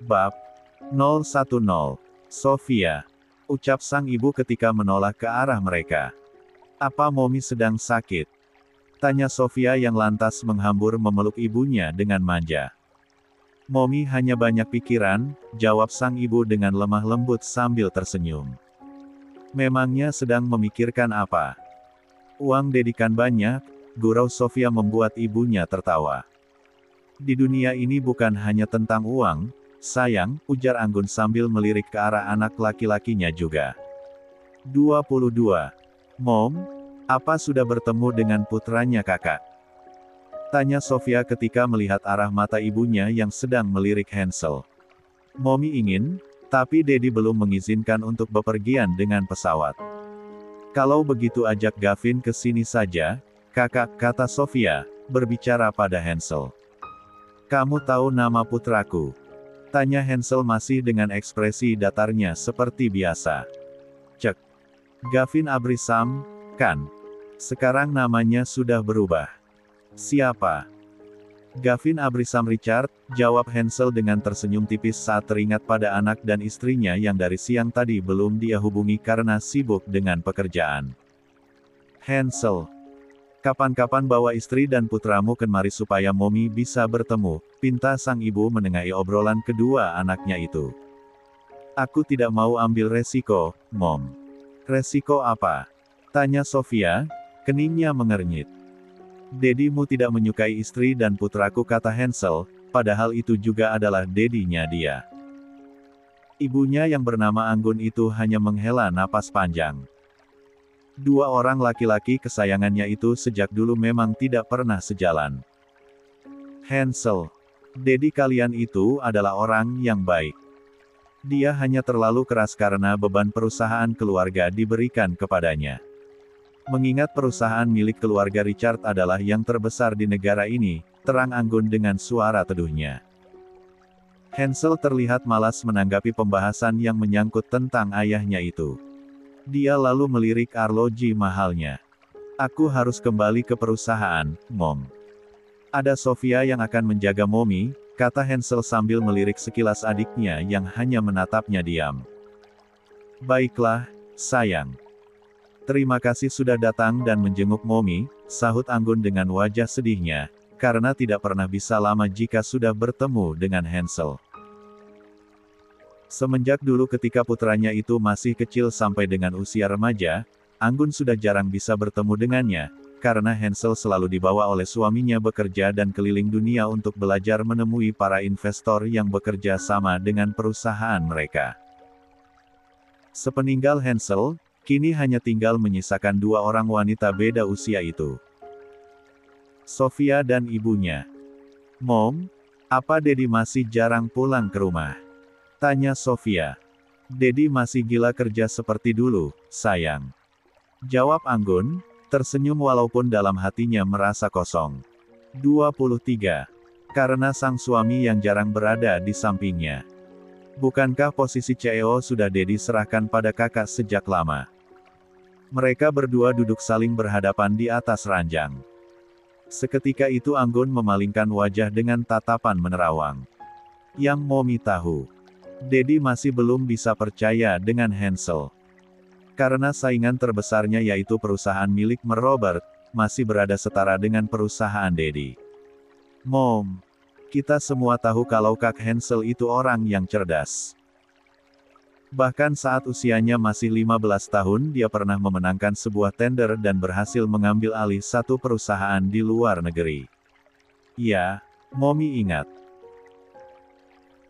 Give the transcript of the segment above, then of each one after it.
Bab 010. Sofia. Ucap sang ibu ketika menoleh ke arah mereka. Apa Momi sedang sakit? Tanya Sofia yang lantas menghambur memeluk ibunya dengan manja. Momi hanya banyak pikiran, jawab sang ibu dengan lemah lembut sambil tersenyum. Memangnya sedang memikirkan apa? Uang dedikan banyak, gurau Sofia membuat ibunya tertawa. Di dunia ini bukan hanya tentang uang, sayang, ujar Anggun sambil melirik ke arah anak laki-lakinya juga. 22. Mom, apa sudah bertemu dengan putranya kakak? Tanya Sofia ketika melihat arah mata ibunya yang sedang melirik Hansel. Momi ingin, tapi Dedi belum mengizinkan untuk bepergian dengan pesawat. Kalau begitu ajak Gavin ke sini saja, kakak, kata Sofia, berbicara pada Hansel. Kamu tahu nama putraku? Tanya Hansel masih dengan ekspresi datarnya seperti biasa. Cek. Gavin Abrisam, kan? Sekarang namanya sudah berubah. Siapa? Gavin Abrisam Richard, jawab Hansel dengan tersenyum tipis saat teringat pada anak dan istrinya yang dari siang tadi belum dia hubungi karena sibuk dengan pekerjaan. Hansel. Kapan-kapan bawa istri dan putramu kemari supaya Momi bisa bertemu, pinta sang ibu menengahi obrolan kedua anaknya itu. Aku tidak mau ambil resiko, Mom. Resiko apa? Tanya Sofia, keningnya mengernyit. Dedimu tidak menyukai istri dan putraku, kata Hansel, padahal itu juga adalah dedinya dia. Ibunya yang bernama Anggun itu hanya menghela napas panjang. Dua orang laki-laki kesayangannya itu sejak dulu memang tidak pernah sejalan. Hansel, dedi kalian itu adalah orang yang baik. Dia hanya terlalu keras karena beban perusahaan keluarga diberikan kepadanya. Mengingat perusahaan milik keluarga Richard adalah yang terbesar di negara ini, terang Anggun dengan suara teduhnya. Hansel terlihat malas menanggapi pembahasan yang menyangkut tentang ayahnya itu. Dia lalu melirik arloji mahalnya. Aku harus kembali ke perusahaan, Mom. Ada Sofia yang akan menjaga Momi, kata Hansel sambil melirik sekilas adiknya yang hanya menatapnya diam. Baiklah, sayang. Terima kasih sudah datang dan menjenguk Momi, sahut Anggun dengan wajah sedihnya, karena tidak pernah bisa lama jika sudah bertemu dengan Hansel. Semenjak dulu ketika putranya itu masih kecil sampai dengan usia remaja, Anggun sudah jarang bisa bertemu dengannya, karena Hansel selalu dibawa oleh suaminya bekerja dan keliling dunia untuk belajar menemui para investor yang bekerja sama dengan perusahaan mereka. Sepeninggal Hansel, kini hanya tinggal menyisakan dua orang wanita beda usia itu. Sofia dan ibunya. Mom, apa Dedi masih jarang pulang ke rumah? Tanya Sofia. Dedi masih gila kerja seperti dulu, sayang. Jawab Anggun, tersenyum walaupun dalam hatinya merasa kosong. 23. Karena sang suami yang jarang berada di sampingnya. Bukankah posisi CEO sudah Dedi serahkan pada kakak sejak lama? Mereka berdua duduk saling berhadapan di atas ranjang. Seketika itu Anggun memalingkan wajah dengan tatapan menerawang. Yang Momi tahu. Dedi masih belum bisa percaya dengan Hansel. Karena saingan terbesarnya yaitu perusahaan milik Robert, masih berada setara dengan perusahaan Dedi. Mom, kita semua tahu kalau Kak Hansel itu orang yang cerdas. Bahkan saat usianya masih 15 tahun dia pernah memenangkan sebuah tender dan berhasil mengambil alih satu perusahaan di luar negeri. Ya, Momi ingat.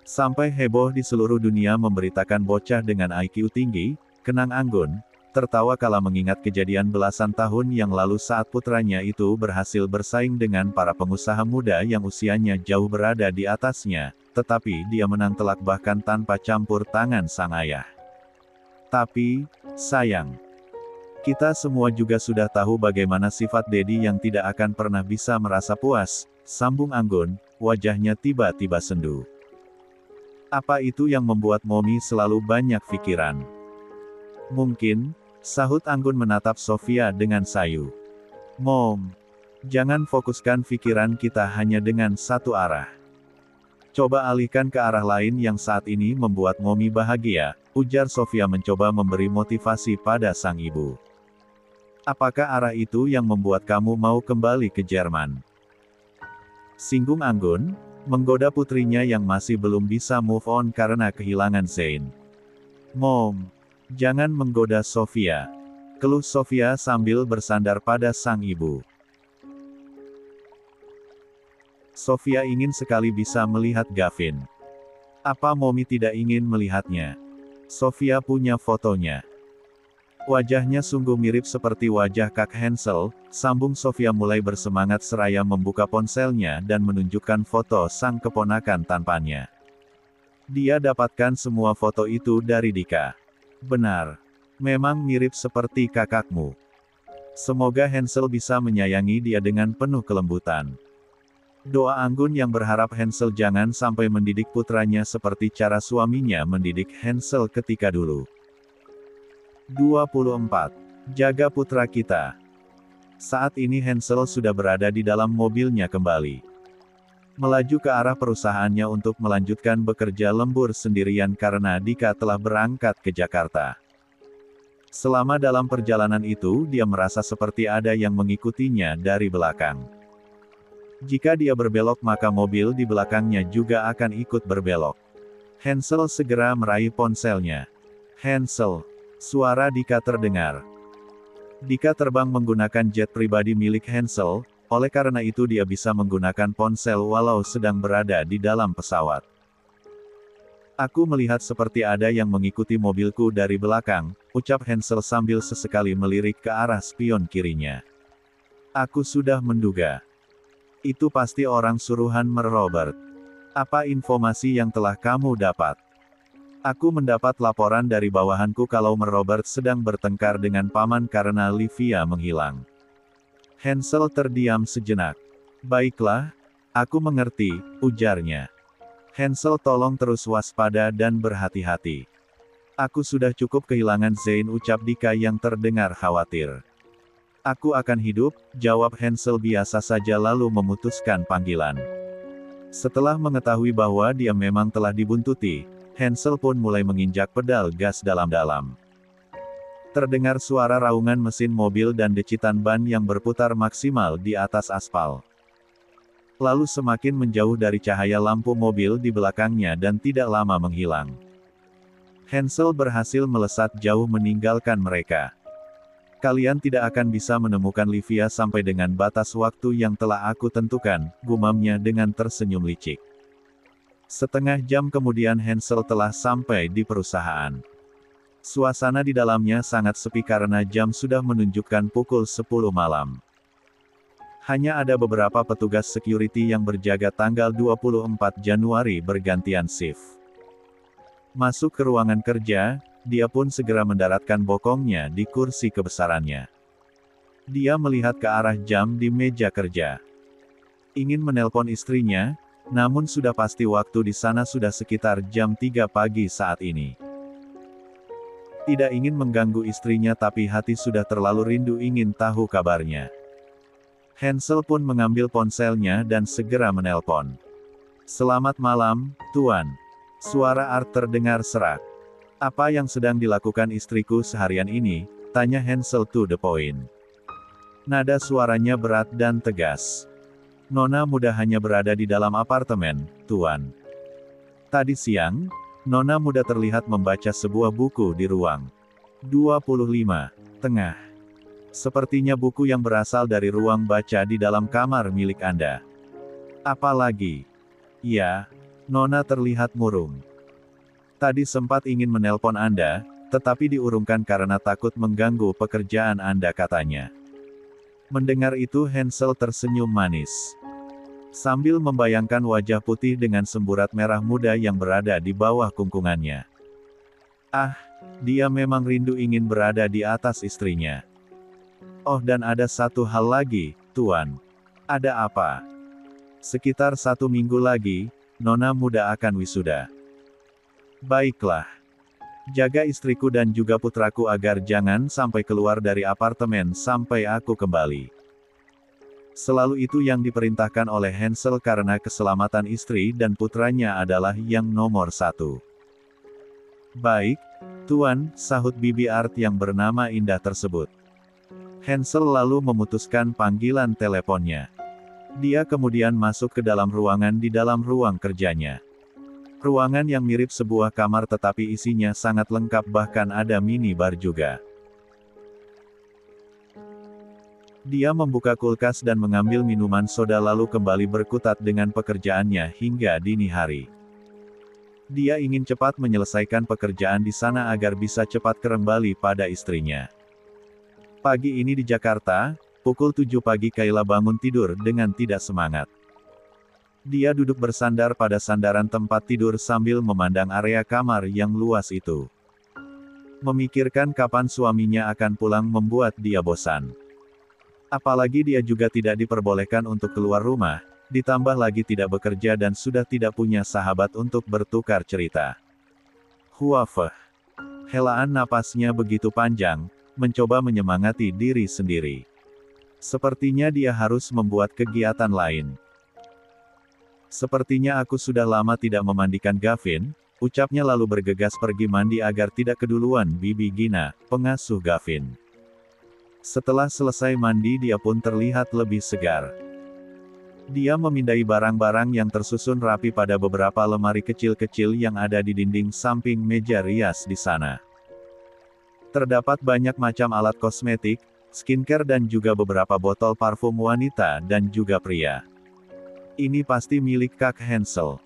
Sampai heboh di seluruh dunia memberitakan bocah dengan IQ tinggi, kenang Anggun, tertawa kala mengingat kejadian belasan tahun yang lalu saat putranya itu berhasil bersaing dengan para pengusaha muda yang usianya jauh berada di atasnya, tetapi dia menang telak bahkan tanpa campur tangan sang ayah. Tapi, sayang, kita semua juga sudah tahu bagaimana sifat Dedi yang tidak akan pernah bisa merasa puas, sambung Anggun, wajahnya tiba-tiba sendu. Apa itu yang membuat Momi selalu banyak pikiran? Mungkin, sahut Anggun menatap Sofia dengan sayu. Mom, jangan fokuskan pikiran kita hanya dengan satu arah. Coba alihkan ke arah lain yang saat ini membuat Momi bahagia, ujar Sofia mencoba memberi motivasi pada sang ibu. Apakah arah itu yang membuat kamu mau kembali ke Jerman? Singgung Anggun, menggoda putrinya yang masih belum bisa move on karena kehilangan Zain. Mom, jangan menggoda Sofia. Keluh Sofia sambil bersandar pada sang ibu. Sofia ingin sekali bisa melihat Gavin. Apa Momi tidak ingin melihatnya? Sofia punya fotonya. Wajahnya sungguh mirip seperti wajah Kak Hansel, sambung Sofia mulai bersemangat seraya membuka ponselnya dan menunjukkan foto sang keponakan tampannya. Dia dapatkan semua foto itu dari Dika. Benar. Memang mirip seperti kakakmu. Semoga Hansel bisa menyayangi dia dengan penuh kelembutan. Doa Anggun yang berharap Hansel jangan sampai mendidik putranya seperti cara suaminya mendidik Hansel ketika dulu. 24. Jaga putra kita. Saat ini Hansel sudah berada di dalam mobilnya kembali. Melaju ke arah perusahaannya untuk melanjutkan bekerja lembur sendirian karena Dika telah berangkat ke Jakarta. Selama dalam perjalanan itu dia merasa seperti ada yang mengikutinya dari belakang. Jika dia berbelok maka mobil di belakangnya juga akan ikut berbelok. Hansel segera meraih ponselnya. Hansel. Suara Dika terdengar. Dika terbang menggunakan jet pribadi milik Hansel, oleh karena itu dia bisa menggunakan ponsel walau sedang berada di dalam pesawat. Aku melihat seperti ada yang mengikuti mobilku dari belakang, ucap Hansel sambil sesekali melirik ke arah spion kirinya. Aku sudah menduga. Itu pasti orang suruhan Robert. Apa informasi yang telah kamu dapat? Aku mendapat laporan dari bawahanku kalau Robert sedang bertengkar dengan paman karena Livia menghilang. Hansel terdiam sejenak. Baiklah, aku mengerti, ujarnya. Hansel tolong terus waspada dan berhati-hati. Aku sudah cukup kehilangan Zain, ucap Dika yang terdengar khawatir. Aku akan hidup, jawab Hansel biasa saja lalu memutuskan panggilan. Setelah mengetahui bahwa dia memang telah dibuntuti, Hansel pun mulai menginjak pedal gas dalam-dalam. Terdengar suara raungan mesin mobil dan decitan ban yang berputar maksimal di atas aspal. Lalu semakin menjauh dari cahaya lampu mobil di belakangnya dan tidak lama menghilang. Hansel berhasil melesat jauh meninggalkan mereka. Kalian tidak akan bisa menemukan Livia sampai dengan batas waktu yang telah aku tentukan, gumamnya dengan tersenyum licik. Setengah jam kemudian Hansel telah sampai di perusahaan. Suasana di dalamnya sangat sepi karena jam sudah menunjukkan pukul 10 malam. Hanya ada beberapa petugas security yang berjaga tanggal 24 Januari bergantian shift. Masuk ke ruangan kerja, dia pun segera mendaratkan bokongnya di kursi kebesarannya. Dia melihat ke arah jam di meja kerja. Ingin menelpon istrinya, namun sudah pasti waktu di sana sudah sekitar jam 3 pagi saat ini. Tidak ingin mengganggu istrinya tapi hati sudah terlalu rindu ingin tahu kabarnya. Hansel pun mengambil ponselnya dan segera menelpon. Selamat malam, Tuan. Suara Art terdengar serak. Apa yang sedang dilakukan istriku seharian ini? Tanya Hansel to the point. Nada suaranya berat dan tegas. Nona muda hanya berada di dalam apartemen, Tuan. Tadi siang, Nona muda terlihat membaca sebuah buku di ruang 25, tengah. Sepertinya buku yang berasal dari ruang baca di dalam kamar milik Anda. Apalagi? Ya, Nona terlihat murung. Tadi sempat ingin menelpon Anda, tetapi diurungkan karena takut mengganggu pekerjaan Anda katanya. Mendengar itu Hansel tersenyum manis. Sambil membayangkan wajah putih dengan semburat merah muda yang berada di bawah kungkungannya. Ah, dia memang rindu ingin berada di atas istrinya. Oh dan ada satu hal lagi, Tuan. Ada apa? Sekitar 1 minggu lagi, Nona muda akan wisuda. Baiklah. Jaga istriku dan juga putraku agar jangan sampai keluar dari apartemen sampai aku kembali. Selalu itu yang diperintahkan oleh Hansel karena keselamatan istri dan putranya adalah yang nomor satu. Baik, Tuan, sahut bibi Art yang bernama Indah tersebut. Hansel lalu memutuskan panggilan teleponnya. Dia kemudian masuk ke dalam ruangan di dalam ruang kerjanya. Ruangan yang mirip sebuah kamar tetapi isinya sangat lengkap, bahkan ada minibar juga. Dia membuka kulkas dan mengambil minuman soda lalu kembali berkutat dengan pekerjaannya hingga dini hari. Dia ingin cepat menyelesaikan pekerjaan di sana agar bisa cepat kembali pada istrinya. Pagi ini di Jakarta, pukul 7 pagi Kayla bangun tidur dengan tidak semangat. Dia duduk bersandar pada sandaran tempat tidur sambil memandang area kamar yang luas itu. Memikirkan kapan suaminya akan pulang membuat dia bosan. Apalagi dia juga tidak diperbolehkan untuk keluar rumah, ditambah lagi tidak bekerja dan sudah tidak punya sahabat untuk bertukar cerita. Huafeh. Helaan napasnya begitu panjang, mencoba menyemangati diri sendiri. Sepertinya dia harus membuat kegiatan lain. Sepertinya aku sudah lama tidak memandikan Gavin, ucapnya lalu bergegas pergi mandi agar tidak keduluan Bibi Gina, pengasuh Gavin. Setelah selesai mandi dia pun terlihat lebih segar. Dia memindai barang-barang yang tersusun rapi pada beberapa lemari kecil-kecil yang ada di dinding samping meja rias di sana. Terdapat banyak macam alat kosmetik, skincare dan juga beberapa botol parfum wanita dan juga pria. Ini pasti milik Kak Hansel,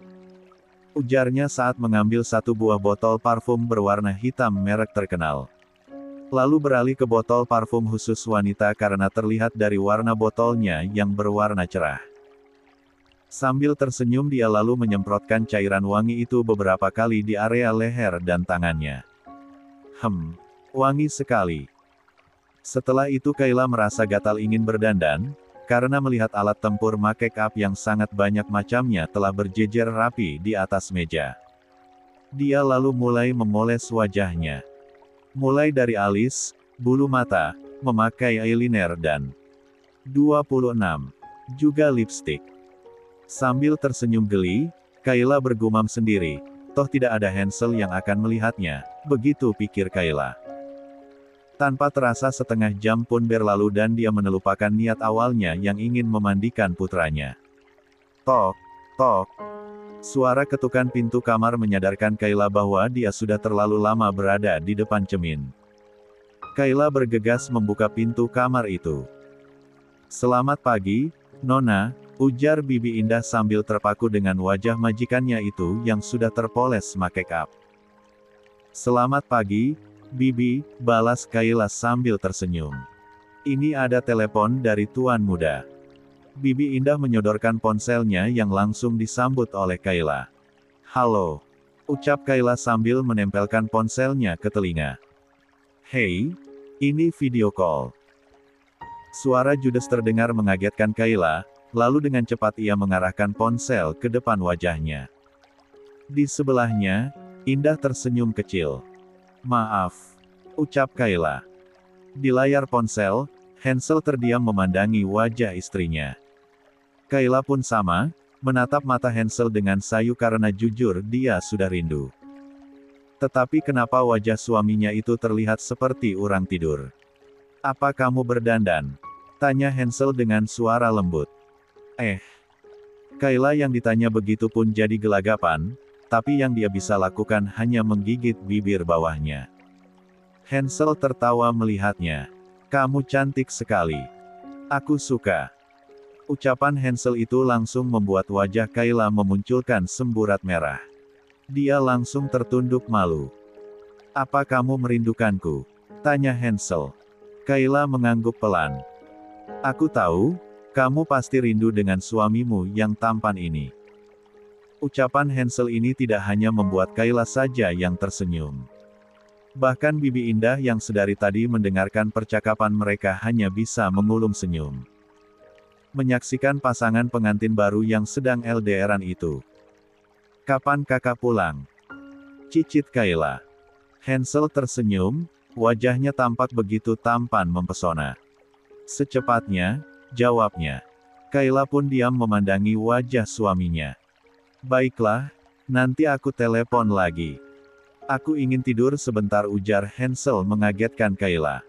ujarnya saat mengambil satu buah botol parfum berwarna hitam merek terkenal. Lalu beralih ke botol parfum khusus wanita karena terlihat dari warna botolnya yang berwarna cerah. Sambil tersenyum dia lalu menyemprotkan cairan wangi itu beberapa kali di area leher dan tangannya. Wangi sekali. Setelah itu Kayla merasa gatal ingin berdandan, karena melihat alat tempur make up yang sangat banyak macamnya telah berjejer rapi di atas meja. Dia lalu mulai memoles wajahnya. Mulai dari alis, bulu mata, memakai eyeliner dan 26. Juga lipstik. Sambil tersenyum geli, Kayla bergumam sendiri, toh tidak ada Hansel yang akan melihatnya, begitu pikir Kayla. Tanpa terasa setengah jam pun berlalu dan dia melupakan niat awalnya yang ingin memandikan putranya. Tok, tok. Suara ketukan pintu kamar menyadarkan Kayla bahwa dia sudah terlalu lama berada di depan cermin. Kayla bergegas membuka pintu kamar itu. Selamat pagi, Nona, ujar Bibi Indah sambil terpaku dengan wajah majikannya itu yang sudah terpoles make up. Selamat pagi, Bibi, balas Kayla sambil tersenyum. Ini ada telepon dari Tuan Muda. Bibi Indah menyodorkan ponselnya yang langsung disambut oleh Kayla. Halo, ucap Kayla sambil menempelkan ponselnya ke telinga. Hei, ini video call. Suara judes terdengar mengagetkan Kayla, lalu dengan cepat ia mengarahkan ponsel ke depan wajahnya. Di sebelahnya, Indah tersenyum kecil. Maaf, ucap Kayla. Di layar ponsel, Hansel terdiam memandangi wajah istrinya. Kayla pun sama, menatap mata Hansel dengan sayu karena jujur dia sudah rindu. Tetapi kenapa wajah suaminya itu terlihat seperti orang tidur? Apa kamu berdandan? Tanya Hansel dengan suara lembut. Kayla yang ditanya begitu pun jadi gelagapan, tapi yang dia bisa lakukan hanya menggigit bibir bawahnya. Hansel tertawa melihatnya. Kamu cantik sekali. Aku suka. Ucapan Hansel itu langsung membuat wajah Kayla memunculkan semburat merah. Dia langsung tertunduk malu. Apa kamu merindukanku? Tanya Hansel. Kayla mengangguk pelan. Aku tahu, kamu pasti rindu dengan suamimu yang tampan ini. Ucapan Hansel ini tidak hanya membuat Kayla saja yang tersenyum. Bahkan Bibi Indah yang sedari tadi mendengarkan percakapan mereka hanya bisa mengulum senyum. Menyaksikan pasangan pengantin baru yang sedang LDRan itu. Kapan kakak pulang? Cicit Kayla. Hansel tersenyum, wajahnya tampak begitu tampan mempesona. Secepatnya, jawabnya. Kayla pun diam memandangi wajah suaminya. Baiklah, nanti aku telepon lagi. Aku ingin tidur sebentar, ujar Hansel mengagetkan Kayla.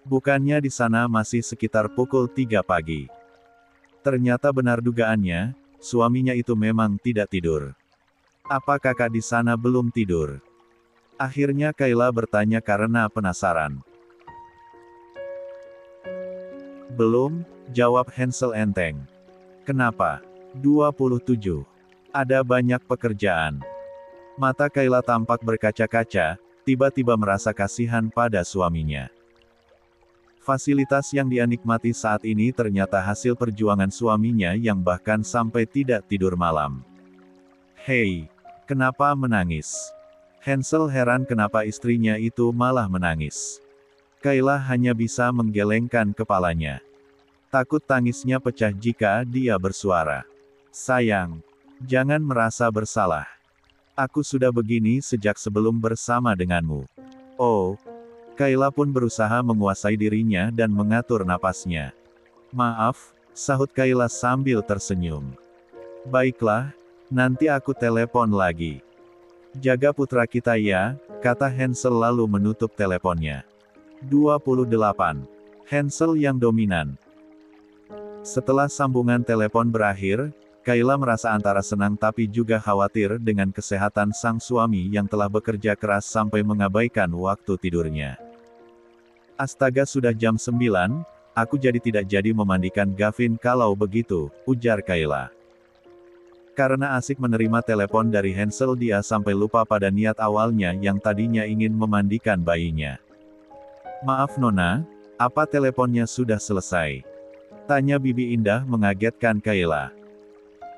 Bukannya di sana masih sekitar pukul 3 pagi. Ternyata benar dugaannya, suaminya itu memang tidak tidur. Apa kakak di sana belum tidur? Akhirnya Kayla bertanya karena penasaran. Belum, jawab Hansel enteng. Kenapa? 27. Ada banyak pekerjaan. Mata Kayla tampak berkaca-kaca, tiba-tiba merasa kasihan pada suaminya. Fasilitas yang dia nikmati saat ini ternyata hasil perjuangan suaminya yang bahkan sampai tidak tidur malam. Hei, kenapa menangis? Hansel heran kenapa istrinya itu malah menangis. Kayla hanya bisa menggelengkan kepalanya. Takut tangisnya pecah jika dia bersuara. Sayang, jangan merasa bersalah. Aku sudah begini sejak sebelum bersama denganmu. Oh, Kayla pun berusaha menguasai dirinya dan mengatur napasnya. Maaf, sahut Kayla sambil tersenyum. Baiklah, nanti aku telepon lagi. Jaga putra kita ya, kata Hansel lalu menutup teleponnya. 28. Hansel yang dominan. Setelah sambungan telepon berakhir, Kayla merasa antara senang tapi juga khawatir dengan kesehatan sang suami yang telah bekerja keras sampai mengabaikan waktu tidurnya. Astaga, sudah jam 9, aku jadi tidak jadi memandikan Gavin kalau begitu, ujar Kayla. Karena asik menerima telepon dari Hansel, dia sampai lupa pada niat awalnya yang tadinya ingin memandikan bayinya. Maaf Nona, apa teleponnya sudah selesai? Tanya Bibi Indah mengagetkan Kayla.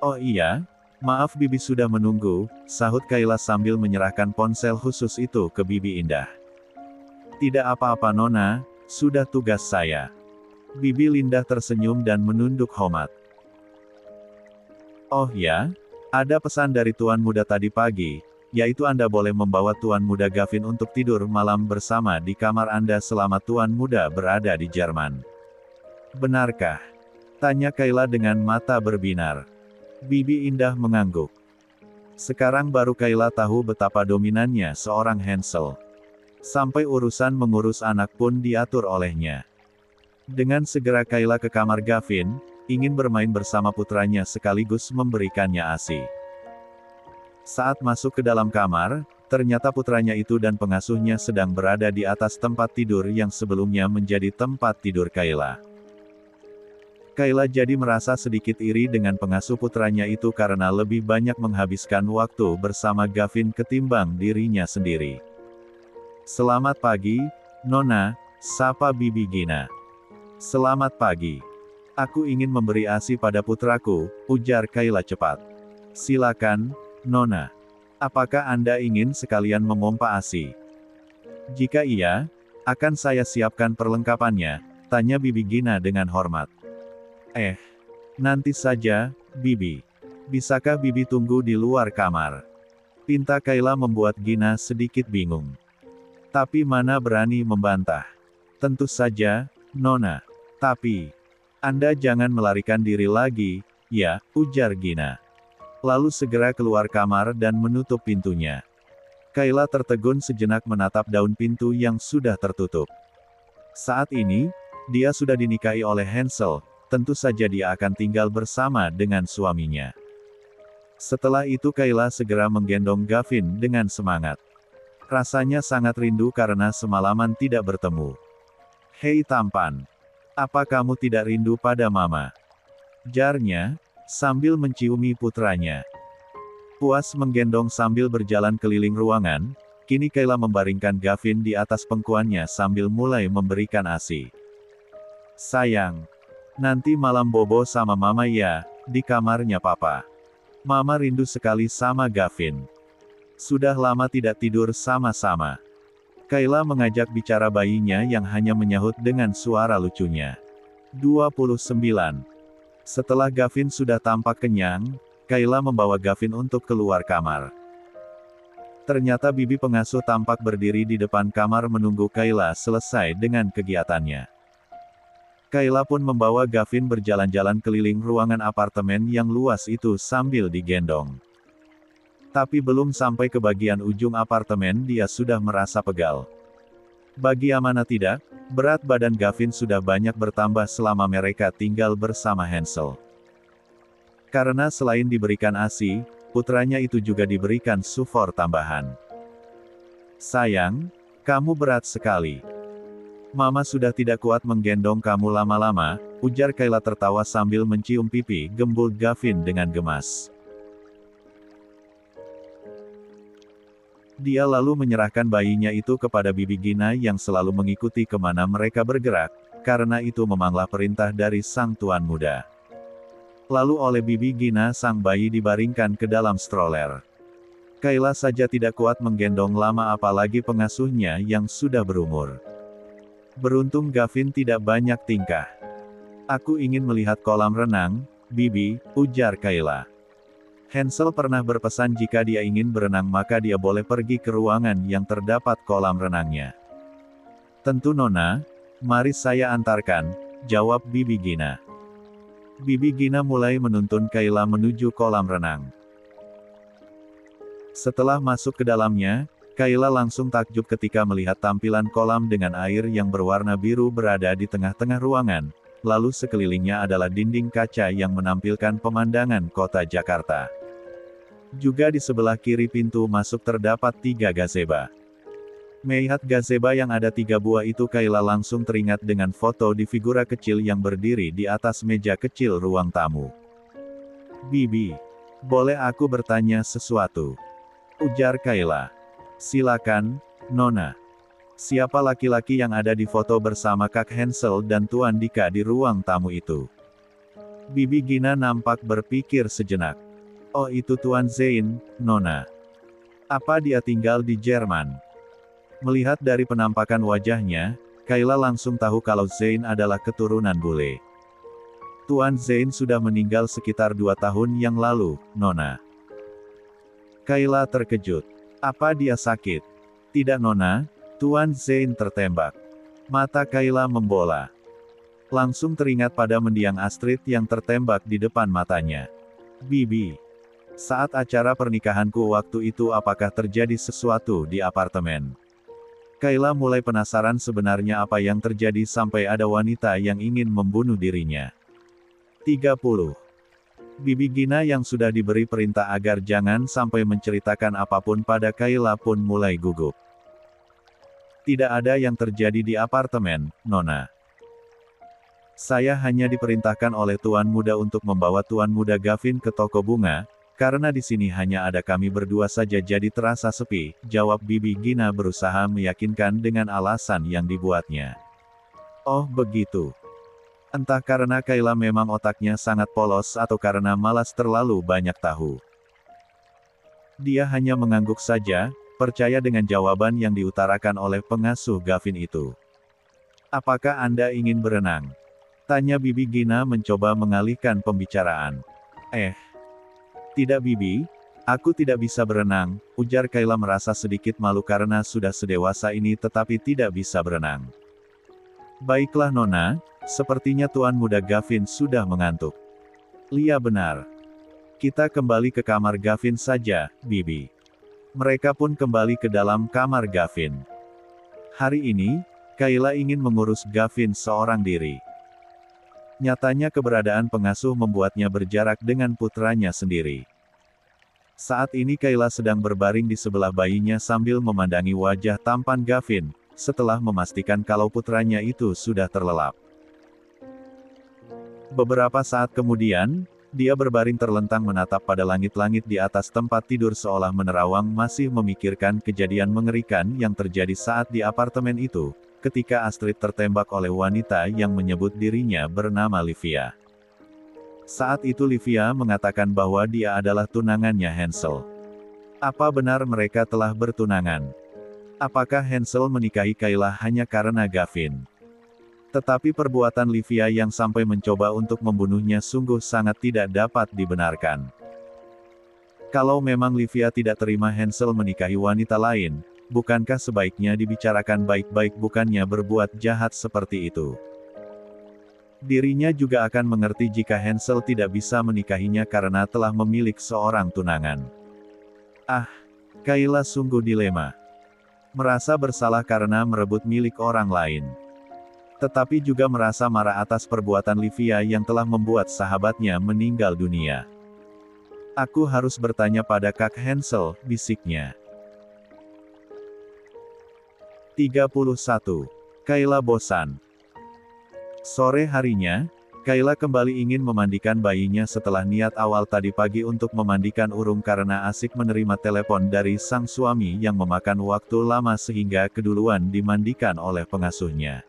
Oh iya, maaf Bibi sudah menunggu, sahut Kayla sambil menyerahkan ponsel khusus itu ke Bibi Indah. Tidak apa-apa Nona, sudah tugas saya. Bibi Lindah tersenyum dan menunduk hormat. Oh ya, ada pesan dari Tuan Muda tadi pagi, yaitu Anda boleh membawa Tuan Muda Gavin untuk tidur malam bersama di kamar Anda selama Tuan Muda berada di Jerman. Benarkah? Tanya Kayla dengan mata berbinar. Bibi Indah mengangguk. Sekarang baru Kayla tahu betapa dominannya seorang Hansel. Sampai urusan mengurus anak pun diatur olehnya. Dengan segera Kayla ke kamar Gavin, ingin bermain bersama putranya sekaligus memberikannya ASI. Saat masuk ke dalam kamar, ternyata putranya itu dan pengasuhnya sedang berada di atas tempat tidur yang sebelumnya menjadi tempat tidur Kayla. Kayla jadi merasa sedikit iri dengan pengasuh putranya itu karena lebih banyak menghabiskan waktu bersama Gavin ketimbang dirinya sendiri. Selamat pagi, Nona, sapa Bibi Gina. Selamat pagi. Aku ingin memberi ASI pada putraku, ujar Kayla cepat. Silakan, Nona. Apakah Anda ingin sekalian memompa ASI? Jika iya, akan saya siapkan perlengkapannya, tanya Bibi Gina dengan hormat. Nanti saja, Bibi. Bisakah Bibi tunggu di luar kamar? Pinta Kayla membuat Gina sedikit bingung. Tapi mana berani membantah. Tentu saja, Nona. Tapi, Anda jangan melarikan diri lagi, ya, ujar Gina. Lalu segera keluar kamar dan menutup pintunya. Kayla tertegun sejenak menatap daun pintu yang sudah tertutup. Saat ini, dia sudah dinikahi oleh Hansel, tentu saja dia akan tinggal bersama dengan suaminya. Setelah itu Kayla segera menggendong Gavin dengan semangat. Rasanya sangat rindu karena semalaman tidak bertemu. Hei tampan. Apa kamu tidak rindu pada Mama? Jarnya, sambil menciumi putranya. Puas menggendong sambil berjalan keliling ruangan, kini Kayla membaringkan Gavin di atas pangkuannya sambil mulai memberikan ASI. Sayang. Nanti malam bobo sama Mama ya, di kamarnya Papa. Mama rindu sekali sama Gavin. Sudah lama tidak tidur sama-sama. Kayla mengajak bicara bayinya yang hanya menyahut dengan suara lucunya. 29. Setelah Gavin sudah tampak kenyang, Kayla membawa Gavin untuk keluar kamar. Ternyata bibi pengasuh tampak berdiri di depan kamar menunggu Kayla selesai dengan kegiatannya. Kayla pun membawa Gavin berjalan-jalan keliling ruangan apartemen yang luas itu sambil digendong. Tapi belum sampai ke bagian ujung apartemen dia sudah merasa pegal. Bagaimana tidak, berat badan Gavin sudah banyak bertambah selama mereka tinggal bersama Hansel. Karena selain diberikan ASI, putranya itu juga diberikan sufor tambahan. "Sayang, kamu berat sekali. Mama sudah tidak kuat menggendong kamu lama-lama," ujar Kayla tertawa sambil mencium pipi gembul Gavin dengan gemas. Dia lalu menyerahkan bayinya itu kepada Bibi Gina yang selalu mengikuti kemana mereka bergerak, karena itu memanglah perintah dari sang tuan muda. Lalu oleh Bibi Gina sang bayi dibaringkan ke dalam stroller. Kayla saja tidak kuat menggendong lama apalagi pengasuhnya yang sudah berumur. Beruntung Gavin tidak banyak tingkah. "Aku ingin melihat kolam renang, Bibi," ujar Kayla. Hansel pernah berpesan jika dia ingin berenang maka dia boleh pergi ke ruangan yang terdapat kolam renangnya. "Tentu Nona, mari saya antarkan," jawab Bibi Gina. Bibi Gina mulai menuntun Kayla menuju kolam renang. Setelah masuk ke dalamnya, Kayla langsung takjub ketika melihat tampilan kolam dengan air yang berwarna biru berada di tengah-tengah ruangan, lalu sekelilingnya adalah dinding kaca yang menampilkan pemandangan kota Jakarta. Juga di sebelah kiri pintu masuk terdapat 3 gazebo. Melihat gazebo yang ada 3 buah itu Kayla langsung teringat dengan foto di figura kecil yang berdiri di atas meja kecil ruang tamu. "Bibi, boleh aku bertanya sesuatu?" ujar Kayla. "Silakan, Nona." Siapa laki-laki yang ada di foto bersama Kak Hansel dan Tuan Dika di ruang tamu itu? Bibi Gina nampak berpikir sejenak. "Oh itu Tuan Zein, Nona. Apa dia tinggal di Jerman?" Melihat dari penampakan wajahnya, Kayla langsung tahu kalau Zein adalah keturunan bule. "Tuan Zein sudah meninggal sekitar 2 tahun yang lalu, Nona." Kayla terkejut. "Apa dia sakit?" "Tidak Nona, Tuan Zein tertembak." Mata Kayla membola. Langsung teringat pada mendiang Astrid yang tertembak di depan matanya. "Bibi, saat acara pernikahanku waktu itu apakah terjadi sesuatu di apartemen?" Kayla mulai penasaran sebenarnya apa yang terjadi sampai ada wanita yang ingin membunuh dirinya. 30. Bibi Gina yang sudah diberi perintah agar jangan sampai menceritakan apapun pada Kayla pun mulai gugup. "Tidak ada yang terjadi di apartemen, Nona. Saya hanya diperintahkan oleh Tuan Muda untuk membawa Tuan Muda Gavin ke toko bunga, karena di sini hanya ada kami berdua saja jadi terasa sepi," jawab Bibi Gina berusaha meyakinkan dengan alasan yang dibuatnya. "Oh begitu." Entah karena Kayla memang otaknya sangat polos atau karena malas terlalu banyak tahu. Dia hanya mengangguk saja, percaya dengan jawaban yang diutarakan oleh pengasuh Gavin itu. "Apakah Anda ingin berenang?" tanya Bibi Gina mencoba mengalihkan pembicaraan. Tidak Bibi, aku tidak bisa berenang," ujar Kayla merasa sedikit malu karena sudah sedewasa ini tetapi tidak bisa berenang. "Baiklah Nona, sepertinya Tuan Muda Gavin sudah mengantuk." "Lia benar. Kita kembali ke kamar Gavin saja, Bibi." Mereka pun kembali ke dalam kamar Gavin. Hari ini, Kayla ingin mengurus Gavin seorang diri. Nyatanya keberadaan pengasuh membuatnya berjarak dengan putranya sendiri. Saat ini Kayla sedang berbaring di sebelah bayinya sambil memandangi wajah tampan Gavin, setelah memastikan kalau putranya itu sudah terlelap. Beberapa saat kemudian, dia berbaring terlentang menatap pada langit-langit di atas tempat tidur seolah menerawang masih memikirkan kejadian mengerikan yang terjadi saat di apartemen itu, ketika Astrid tertembak oleh wanita yang menyebut dirinya bernama Livia. Saat itu Livia mengatakan bahwa dia adalah tunangannya Hansel. Apa benar mereka telah bertunangan? Apakah Hansel menikahi Kayla hanya karena Gavin? Tetapi perbuatan Livia yang sampai mencoba untuk membunuhnya sungguh sangat tidak dapat dibenarkan. Kalau memang Livia tidak terima Hansel menikahi wanita lain, bukankah sebaiknya dibicarakan baik-baik bukannya berbuat jahat seperti itu? Dirinya juga akan mengerti jika Hansel tidak bisa menikahinya karena telah memiliki seorang tunangan. Ah, Kayla sungguh dilema. Merasa bersalah karena merebut milik orang lain. Tetapi juga merasa marah atas perbuatan Livia yang telah membuat sahabatnya meninggal dunia. Aku harus bertanya pada Kak Hansel, bisiknya. 31. Kayla bosan. Sore harinya, Kayla kembali ingin memandikan bayinya setelah niat awal tadi pagi untuk memandikan urung karena asik menerima telepon dari sang suami yang memakan waktu lama sehingga keduluan dimandikan oleh pengasuhnya.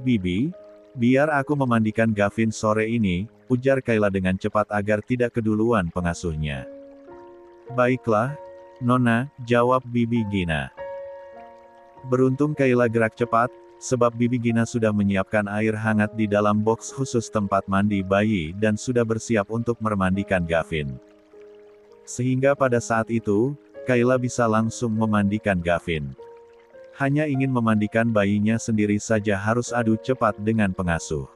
"Bibi, biar aku memandikan Gavin sore ini," ujar Kayla dengan cepat agar tidak keduluan pengasuhnya. "Baiklah, Nona," jawab Bibi Gina. Beruntung Kayla gerak cepat, sebab Bibi Gina sudah menyiapkan air hangat di dalam box khusus tempat mandi bayi dan sudah bersiap untuk memandikan Gavin. Sehingga pada saat itu, Kayla bisa langsung memandikan Gavin. Hanya ingin memandikan bayinya sendiri saja harus adu cepat dengan pengasuh.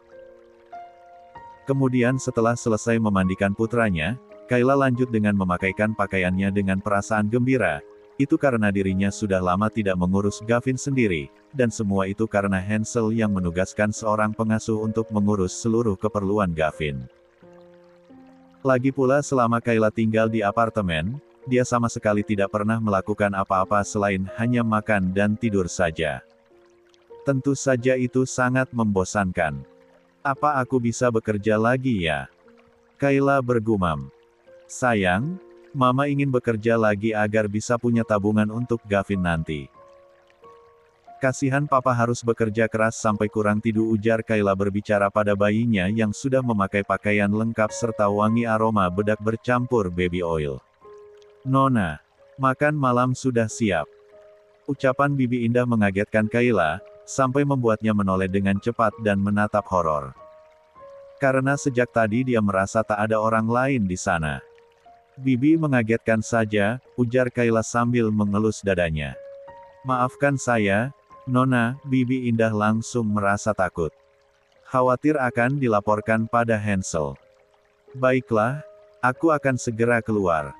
Kemudian setelah selesai memandikan putranya, Kayla lanjut dengan memakaikan pakaiannya dengan perasaan gembira. Itu karena dirinya sudah lama tidak mengurus Gavin sendiri, dan semua itu karena Hansel yang menugaskan seorang pengasuh untuk mengurus seluruh keperluan Gavin. Lagi pula selama Kayla tinggal di apartemen, dia sama sekali tidak pernah melakukan apa-apa selain hanya makan dan tidur saja. Tentu saja itu sangat membosankan. "Apa aku bisa bekerja lagi ya?" Kayla bergumam. "Sayang, Mama ingin bekerja lagi agar bisa punya tabungan untuk Gavin nanti. Kasihan Papa harus bekerja keras sampai kurang tidur," ujar Kayla berbicara pada bayinya yang sudah memakai pakaian lengkap serta wangi aroma bedak bercampur baby oil. "Nona, makan malam sudah siap." Ucapan Bibi Indah mengagetkan Kayla, sampai membuatnya menoleh dengan cepat dan menatap horor. Karena sejak tadi dia merasa tak ada orang lain di sana. "Bibi mengagetkan saja," ujar Kayla sambil mengelus dadanya. "Maafkan saya, Nona." Bibi Indah langsung merasa takut. Khawatir akan dilaporkan pada Hansel. "Baiklah, aku akan segera keluar.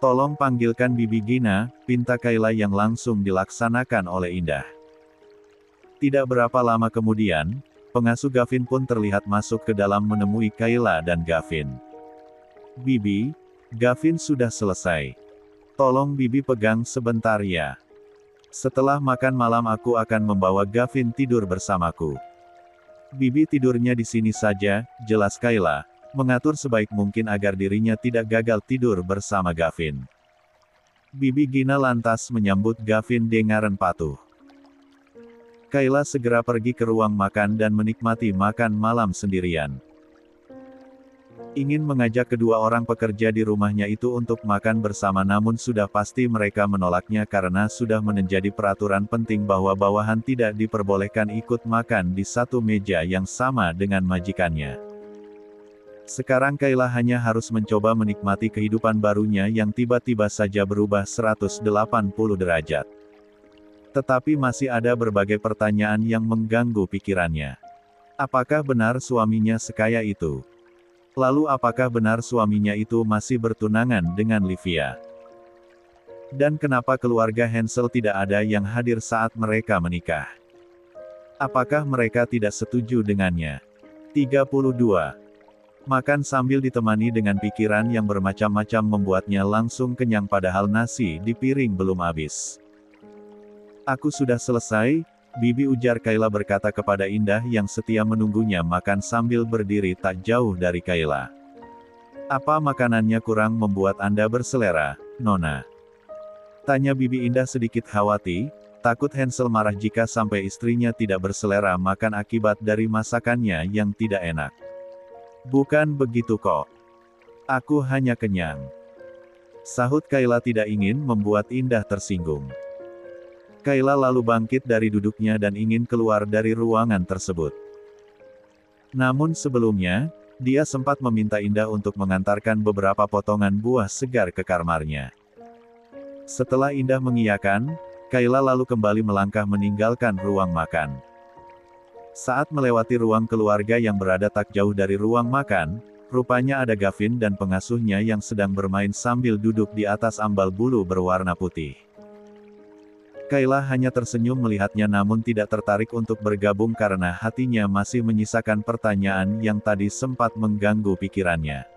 Tolong panggilkan Bibi Gina," pinta Kayla yang langsung dilaksanakan oleh Indah. Tidak berapa lama kemudian, pengasuh Gavin pun terlihat masuk ke dalam menemui Kayla dan Gavin. "Bibi, Gavin sudah selesai. Tolong Bibi pegang sebentar ya. Setelah makan malam aku akan membawa Gavin tidur bersamaku." "Bibi tidurnya di sini saja," jelas Kayla, mengatur sebaik mungkin agar dirinya tidak gagal tidur bersama Gavin. Bibi Gina lantas menyambut Gavin dengan patuh. Kayla segera pergi ke ruang makan dan menikmati makan malam sendirian. Ingin mengajak kedua orang pekerja di rumahnya itu untuk makan bersama, namun sudah pasti mereka menolaknya karena sudah menjadi peraturan penting bahwa bawahan tidak diperbolehkan ikut makan di satu meja yang sama dengan majikannya. Sekarang Kayla hanya harus mencoba menikmati kehidupan barunya yang tiba-tiba saja berubah 180 derajat. Tetapi masih ada berbagai pertanyaan yang mengganggu pikirannya. Apakah benar suaminya sekaya itu? Lalu apakah benar suaminya itu masih bertunangan dengan Livia? Dan kenapa keluarga Hansel tidak ada yang hadir saat mereka menikah? Apakah mereka tidak setuju dengannya? 32. Makan sambil ditemani dengan pikiran yang bermacam-macam membuatnya langsung kenyang padahal nasi di piring belum habis. "Aku sudah selesai, Bibi," ujar Kayla berkata kepada Indah yang setia menunggunya makan sambil berdiri tak jauh dari Kayla. "Apa makanannya kurang membuat Anda berselera, Nona?" tanya Bibi Indah sedikit khawatir, takut Hansel marah jika sampai istrinya tidak berselera makan akibat dari masakannya yang tidak enak. "Bukan begitu kok. Aku hanya kenyang," sahut Kayla tidak ingin membuat Indah tersinggung. Kayla lalu bangkit dari duduknya dan ingin keluar dari ruangan tersebut. Namun sebelumnya, dia sempat meminta Indah untuk mengantarkan beberapa potongan buah segar ke kamarnya. Setelah Indah mengiyakan, Kayla lalu kembali melangkah meninggalkan ruang makan. Saat melewati ruang keluarga yang berada tak jauh dari ruang makan, rupanya ada Gavin dan pengasuhnya yang sedang bermain sambil duduk di atas ambal bulu berwarna putih. Kayla hanya tersenyum melihatnya namun tidak tertarik untuk bergabung karena hatinya masih menyisakan pertanyaan yang tadi sempat mengganggu pikirannya.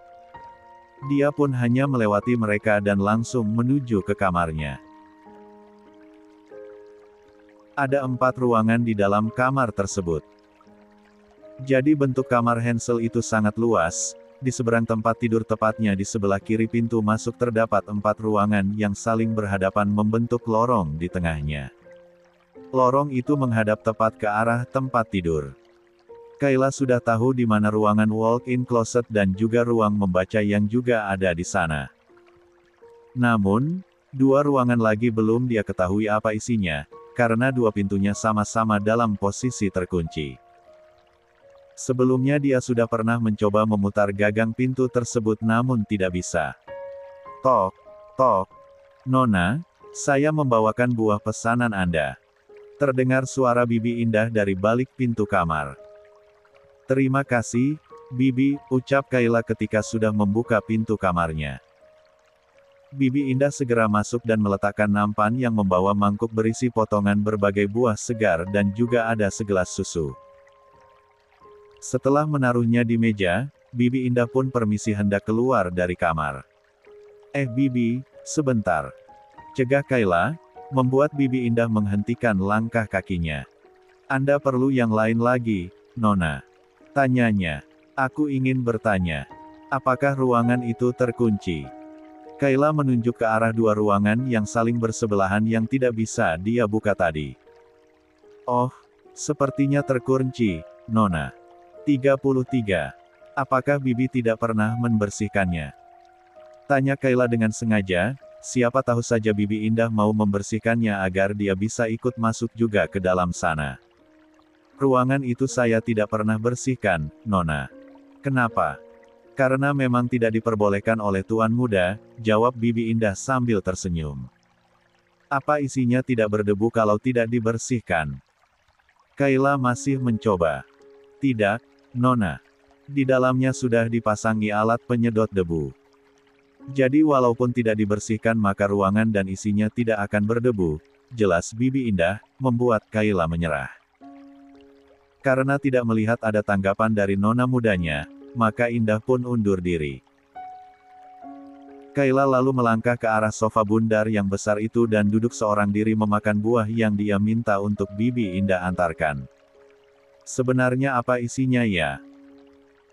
Dia pun hanya melewati mereka dan langsung menuju ke kamarnya. Ada 4 ruangan di dalam kamar tersebut. Jadi bentuk kamar Hansel itu sangat luas, di seberang tempat tidur tepatnya di sebelah kiri pintu masuk terdapat 4 ruangan yang saling berhadapan membentuk lorong di tengahnya. Lorong itu menghadap tepat ke arah tempat tidur. Kayla sudah tahu di mana ruangan walk-in closet dan juga ruang membaca yang juga ada di sana. Namun, 2 ruangan lagi belum dia ketahui apa isinya, karena 2 pintunya sama-sama dalam posisi terkunci. Sebelumnya dia sudah pernah mencoba memutar gagang pintu tersebut namun tidak bisa. Tok, tok. Nona, saya membawakan buah pesanan Anda. Terdengar suara Bibi Indah dari balik pintu kamar. Terima kasih, Bibi, ucap Kayla ketika sudah membuka pintu kamarnya. Bibi Indah segera masuk dan meletakkan nampan yang membawa mangkuk berisi potongan berbagai buah segar dan juga ada segelas susu. Setelah menaruhnya di meja, Bibi Indah pun permisi hendak keluar dari kamar. Bibi, sebentar. Cegah Kayla, membuat Bibi Indah menghentikan langkah kakinya. Anda perlu yang lain lagi, Nona. Tanyanya. Aku ingin bertanya. Apakah ruangan itu terkunci? Kayla menunjuk ke arah 2 ruangan yang saling bersebelahan yang tidak bisa dia buka tadi. Oh, sepertinya terkunci, Nona. 33. Apakah Bibi tidak pernah membersihkannya? Tanya Kayla dengan sengaja, siapa tahu saja Bibi Indah mau membersihkannya agar dia bisa ikut masuk juga ke dalam sana. Ruangan itu saya tidak pernah bersihkan, Nona. Kenapa? Karena memang tidak diperbolehkan oleh Tuan Muda, jawab Bibi Indah sambil tersenyum. Apa isinya tidak berdebu kalau tidak dibersihkan? Kayla masih mencoba. Tidak, Nona. Di dalamnya sudah dipasangi alat penyedot debu. Jadi walaupun tidak dibersihkan maka ruangan dan isinya tidak akan berdebu, jelas Bibi Indah, membuat Kayla menyerah. Karena tidak melihat ada tanggapan dari Nona mudanya, maka Indah pun undur diri. Kayla lalu melangkah ke arah sofa bundar yang besar itu dan duduk seorang diri memakan buah yang dia minta untuk Bibi Indah antarkan. Sebenarnya apa isinya ya?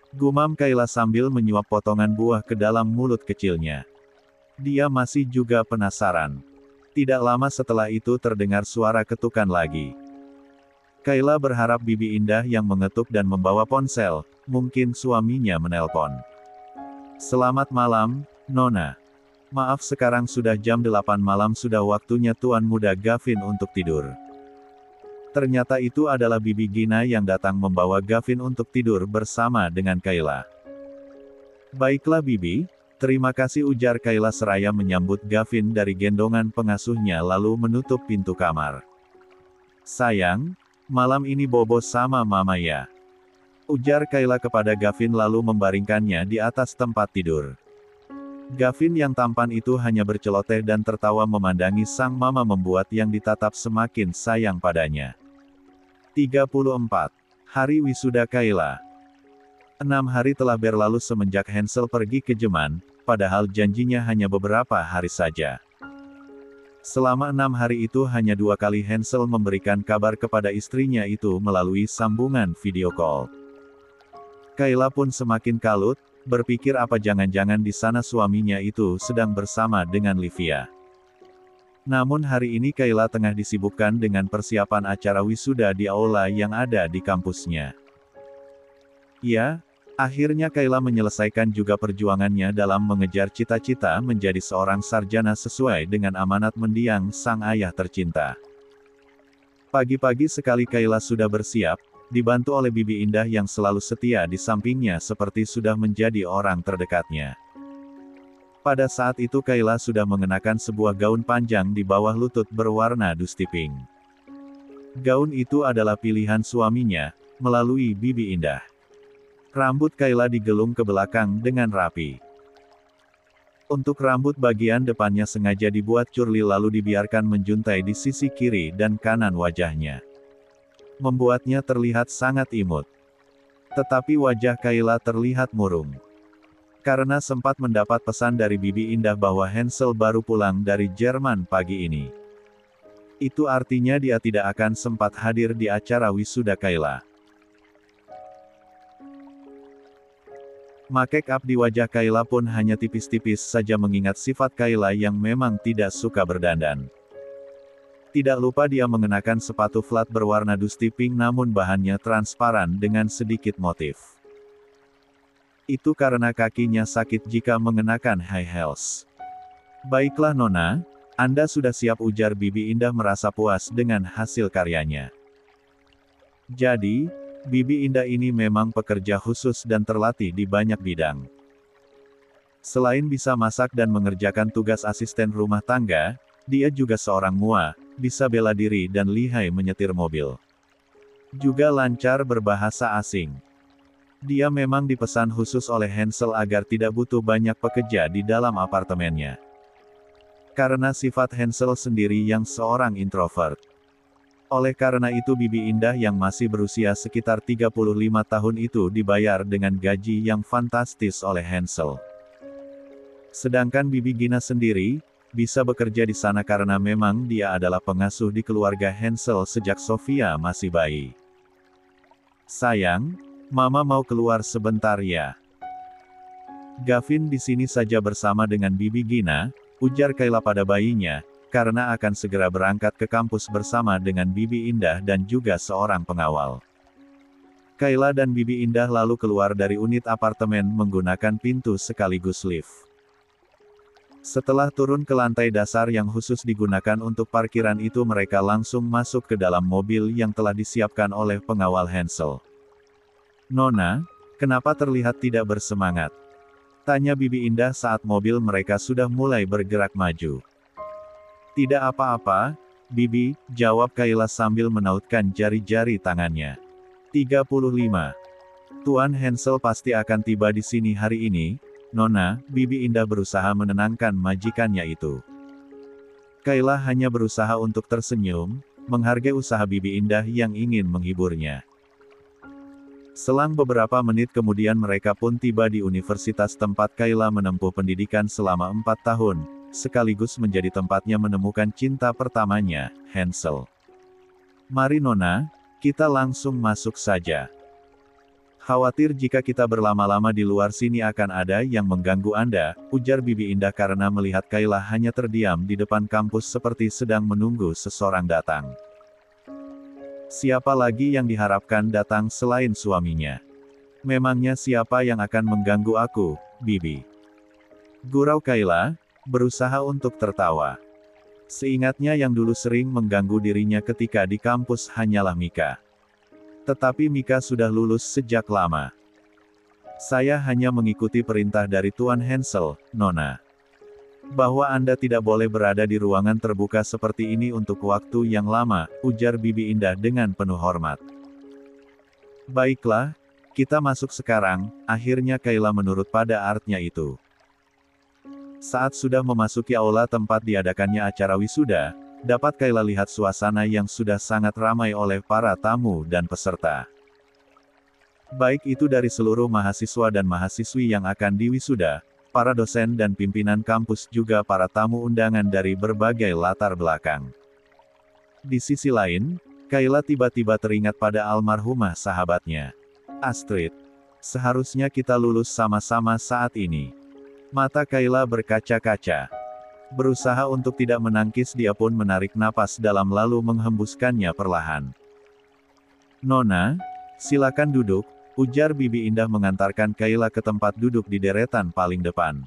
Gumam Kayla sambil menyuap potongan buah ke dalam mulut kecilnya. Dia masih juga penasaran. Tidak lama setelah itu terdengar suara ketukan lagi. Kayla berharap Bibi Indah yang mengetuk dan membawa ponsel, mungkin suaminya menelpon. Selamat malam, Nona. Maaf sekarang sudah jam 8 malam sudah waktunya Tuan Muda Gavin untuk tidur. Ternyata itu adalah Bibi Gina yang datang membawa Gavin untuk tidur bersama dengan Kayla. Baiklah Bibi, terima kasih ujar Kayla seraya menyambut Gavin dari gendongan pengasuhnya lalu menutup pintu kamar. Sayang, malam ini bobo sama mama ya. Ujar Kayla kepada Gavin lalu membaringkannya di atas tempat tidur. Gavin yang tampan itu hanya berceloteh dan tertawa memandangi sang mama membuat yang ditatap semakin sayang padanya. 34. Hari wisuda Kayla. 6 hari telah berlalu semenjak Hansel pergi ke Jeman, padahal janjinya hanya beberapa hari saja. Selama 6 hari itu hanya 2 kali Hansel memberikan kabar kepada istrinya itu melalui sambungan video call. Kayla pun semakin kalut, berpikir apa jangan-jangan di sana suaminya itu sedang bersama dengan Livia. Namun hari ini Kayla tengah disibukkan dengan persiapan acara wisuda di aula yang ada di kampusnya. Ya, akhirnya Kayla menyelesaikan juga perjuangannya dalam mengejar cita-cita menjadi seorang sarjana sesuai dengan amanat mendiang sang ayah tercinta. Pagi-pagi sekali Kayla sudah bersiap, dibantu oleh Bibi Indah yang selalu setia di sampingnya seperti sudah menjadi orang terdekatnya. Pada saat itu Kayla sudah mengenakan sebuah gaun panjang di bawah lutut berwarna dusty pink. Gaun itu adalah pilihan suaminya, melalui Bibi Indah. Rambut Kayla digelung ke belakang dengan rapi. Untuk rambut bagian depannya sengaja dibuat curly lalu dibiarkan menjuntai di sisi kiri dan kanan wajahnya. Membuatnya terlihat sangat imut. Tetapi wajah Kayla terlihat murung. Karena sempat mendapat pesan dari Bibi Indah bahwa Hansel baru pulang dari Jerman pagi ini. Itu artinya dia tidak akan sempat hadir di acara wisuda Kayla. Make up di wajah Kayla pun hanya tipis-tipis saja mengingat sifat Kayla yang memang tidak suka berdandan. Tidak lupa dia mengenakan sepatu flat berwarna dusty pink namun bahannya transparan dengan sedikit motif. Itu karena kakinya sakit jika mengenakan high heels. Baiklah Nona, Anda sudah siap, ujar Bibi Indah merasa puas dengan hasil karyanya. Jadi, Bibi Indah ini memang pekerja khusus dan terlatih di banyak bidang. Selain bisa masak dan mengerjakan tugas asisten rumah tangga, dia juga seorang mua, bisa bela diri dan lihai menyetir mobil. Juga lancar berbahasa asing. Dia memang dipesan khusus oleh Hansel agar tidak butuh banyak pekerja di dalam apartemennya. Karena sifat Hansel sendiri yang seorang introvert. Oleh karena itu Bibi Indah yang masih berusia sekitar 35 tahun itu dibayar dengan gaji yang fantastis oleh Hansel. Sedangkan Bibi Gina sendiri, bisa bekerja di sana karena memang dia adalah pengasuh di keluarga Hansel sejak Sofia masih bayi. Sayang, Mama mau keluar sebentar ya. Gavin di sini saja bersama dengan Bibi Gina, ujar Kayla pada bayinya, karena akan segera berangkat ke kampus bersama dengan Bibi Indah dan juga seorang pengawal. Kayla dan Bibi Indah lalu keluar dari unit apartemen menggunakan pintu sekaligus lift. Setelah turun ke lantai dasar yang khusus digunakan untuk parkiran itu mereka langsung masuk ke dalam mobil yang telah disiapkan oleh pengawal Hansel. Nona, kenapa terlihat tidak bersemangat? Tanya Bibi Indah saat mobil mereka sudah mulai bergerak maju. Tidak apa-apa, Bibi, jawab Kayla sambil menautkan jari-jari tangannya. 35. Tuan Hansel pasti akan tiba di sini hari ini, Nona, Bibi Indah berusaha menenangkan majikannya itu. Kayla hanya berusaha untuk tersenyum, menghargai usaha Bibi Indah yang ingin menghiburnya. Selang beberapa menit kemudian mereka pun tiba di universitas tempat Kayla menempuh pendidikan selama 4 tahun, sekaligus menjadi tempatnya menemukan cinta pertamanya, Hansel. Mari Nona, kita langsung masuk saja. Khawatir jika kita berlama-lama di luar sini akan ada yang mengganggu Anda, ujar Bibi Indah karena melihat Kayla hanya terdiam di depan kampus seperti sedang menunggu seseorang datang. Siapa lagi yang diharapkan datang selain suaminya? Memangnya siapa yang akan mengganggu aku, Bibi? Gurau Kayla, berusaha untuk tertawa. Seingatnya yang dulu sering mengganggu dirinya ketika di kampus hanyalah Mika. Tetapi Mika sudah lulus sejak lama. Saya hanya mengikuti perintah dari Tuan Hansel, Nona. Bahwa Anda tidak boleh berada di ruangan terbuka seperti ini untuk waktu yang lama, ujar Bibi Indah dengan penuh hormat. Baiklah, kita masuk sekarang, akhirnya Kayla menurut pada artnya itu. Saat sudah memasuki aula tempat diadakannya acara wisuda, dapat Kayla lihat suasana yang sudah sangat ramai oleh para tamu dan peserta. Baik itu dari seluruh mahasiswa dan mahasiswi yang akan diwisuda, para dosen dan pimpinan kampus juga para tamu undangan dari berbagai latar belakang. Di sisi lain, Kayla tiba-tiba teringat pada almarhumah sahabatnya, Astrid. Seharusnya kita lulus sama-sama saat ini. Mata Kayla berkaca-kaca. Berusaha untuk tidak menangkis dia pun menarik napas dalam lalu menghembuskannya perlahan. Nona, silakan duduk, ujar Bibi Indah mengantarkan Kayla ke tempat duduk di deretan paling depan.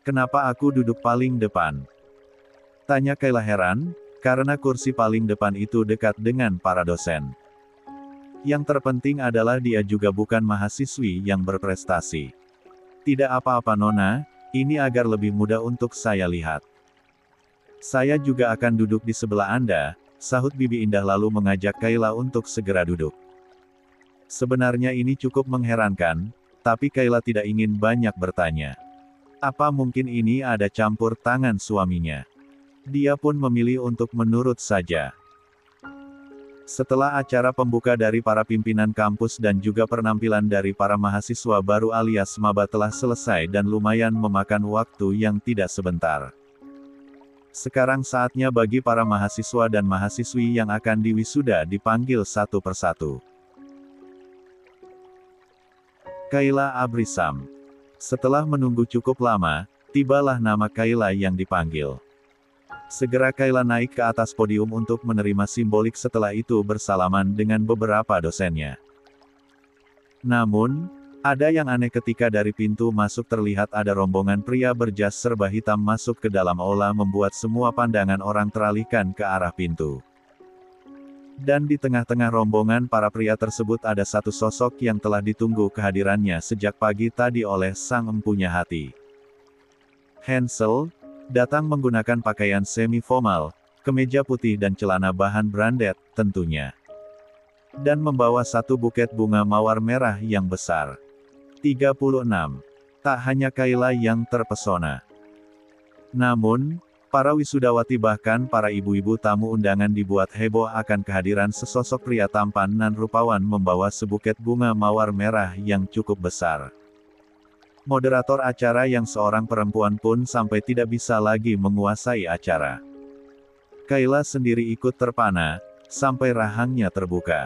Kenapa aku duduk paling depan? Tanya Kayla heran, karena kursi paling depan itu dekat dengan para dosen. Yang terpenting adalah dia juga bukan mahasiswi yang berprestasi. Tidak apa-apa Nona, ini agar lebih mudah untuk saya lihat. Saya juga akan duduk di sebelah Anda, sahut Bibi Indah lalu mengajak Kayla untuk segera duduk. Sebenarnya ini cukup mengherankan, tapi Kayla tidak ingin banyak bertanya. Apa mungkin ini ada campur tangan suaminya? Dia pun memilih untuk menurut saja. Setelah acara pembuka dari para pimpinan kampus dan juga penampilan dari para mahasiswa baru alias maba telah selesai dan lumayan memakan waktu yang tidak sebentar. Sekarang saatnya bagi para mahasiswa dan mahasiswi yang akan diwisuda dipanggil satu persatu. Kayla Abrisam. Setelah menunggu cukup lama, tibalah nama Kayla yang dipanggil. Segera Kayla naik ke atas podium untuk menerima simbolik, setelah itu bersalaman dengan beberapa dosennya. Namun, ada yang aneh ketika dari pintu masuk terlihat ada rombongan pria berjas serba hitam masuk ke dalam aula, membuat semua pandangan orang teralihkan ke arah pintu. Dan di tengah-tengah rombongan para pria tersebut ada satu sosok yang telah ditunggu kehadirannya sejak pagi tadi oleh sang empunya hati. Hansel datang menggunakan pakaian semi-formal, kemeja putih dan celana bahan branded, tentunya. Dan membawa satu buket bunga mawar merah yang besar. 36. Tak hanya Kayla yang terpesona. Namun, para wisudawati bahkan para ibu-ibu tamu undangan dibuat heboh akan kehadiran sesosok pria tampan nan rupawan membawa sebuket bunga mawar merah yang cukup besar. Moderator acara yang seorang perempuan pun sampai tidak bisa lagi menguasai acara. Kayla sendiri ikut terpana, sampai rahangnya terbuka.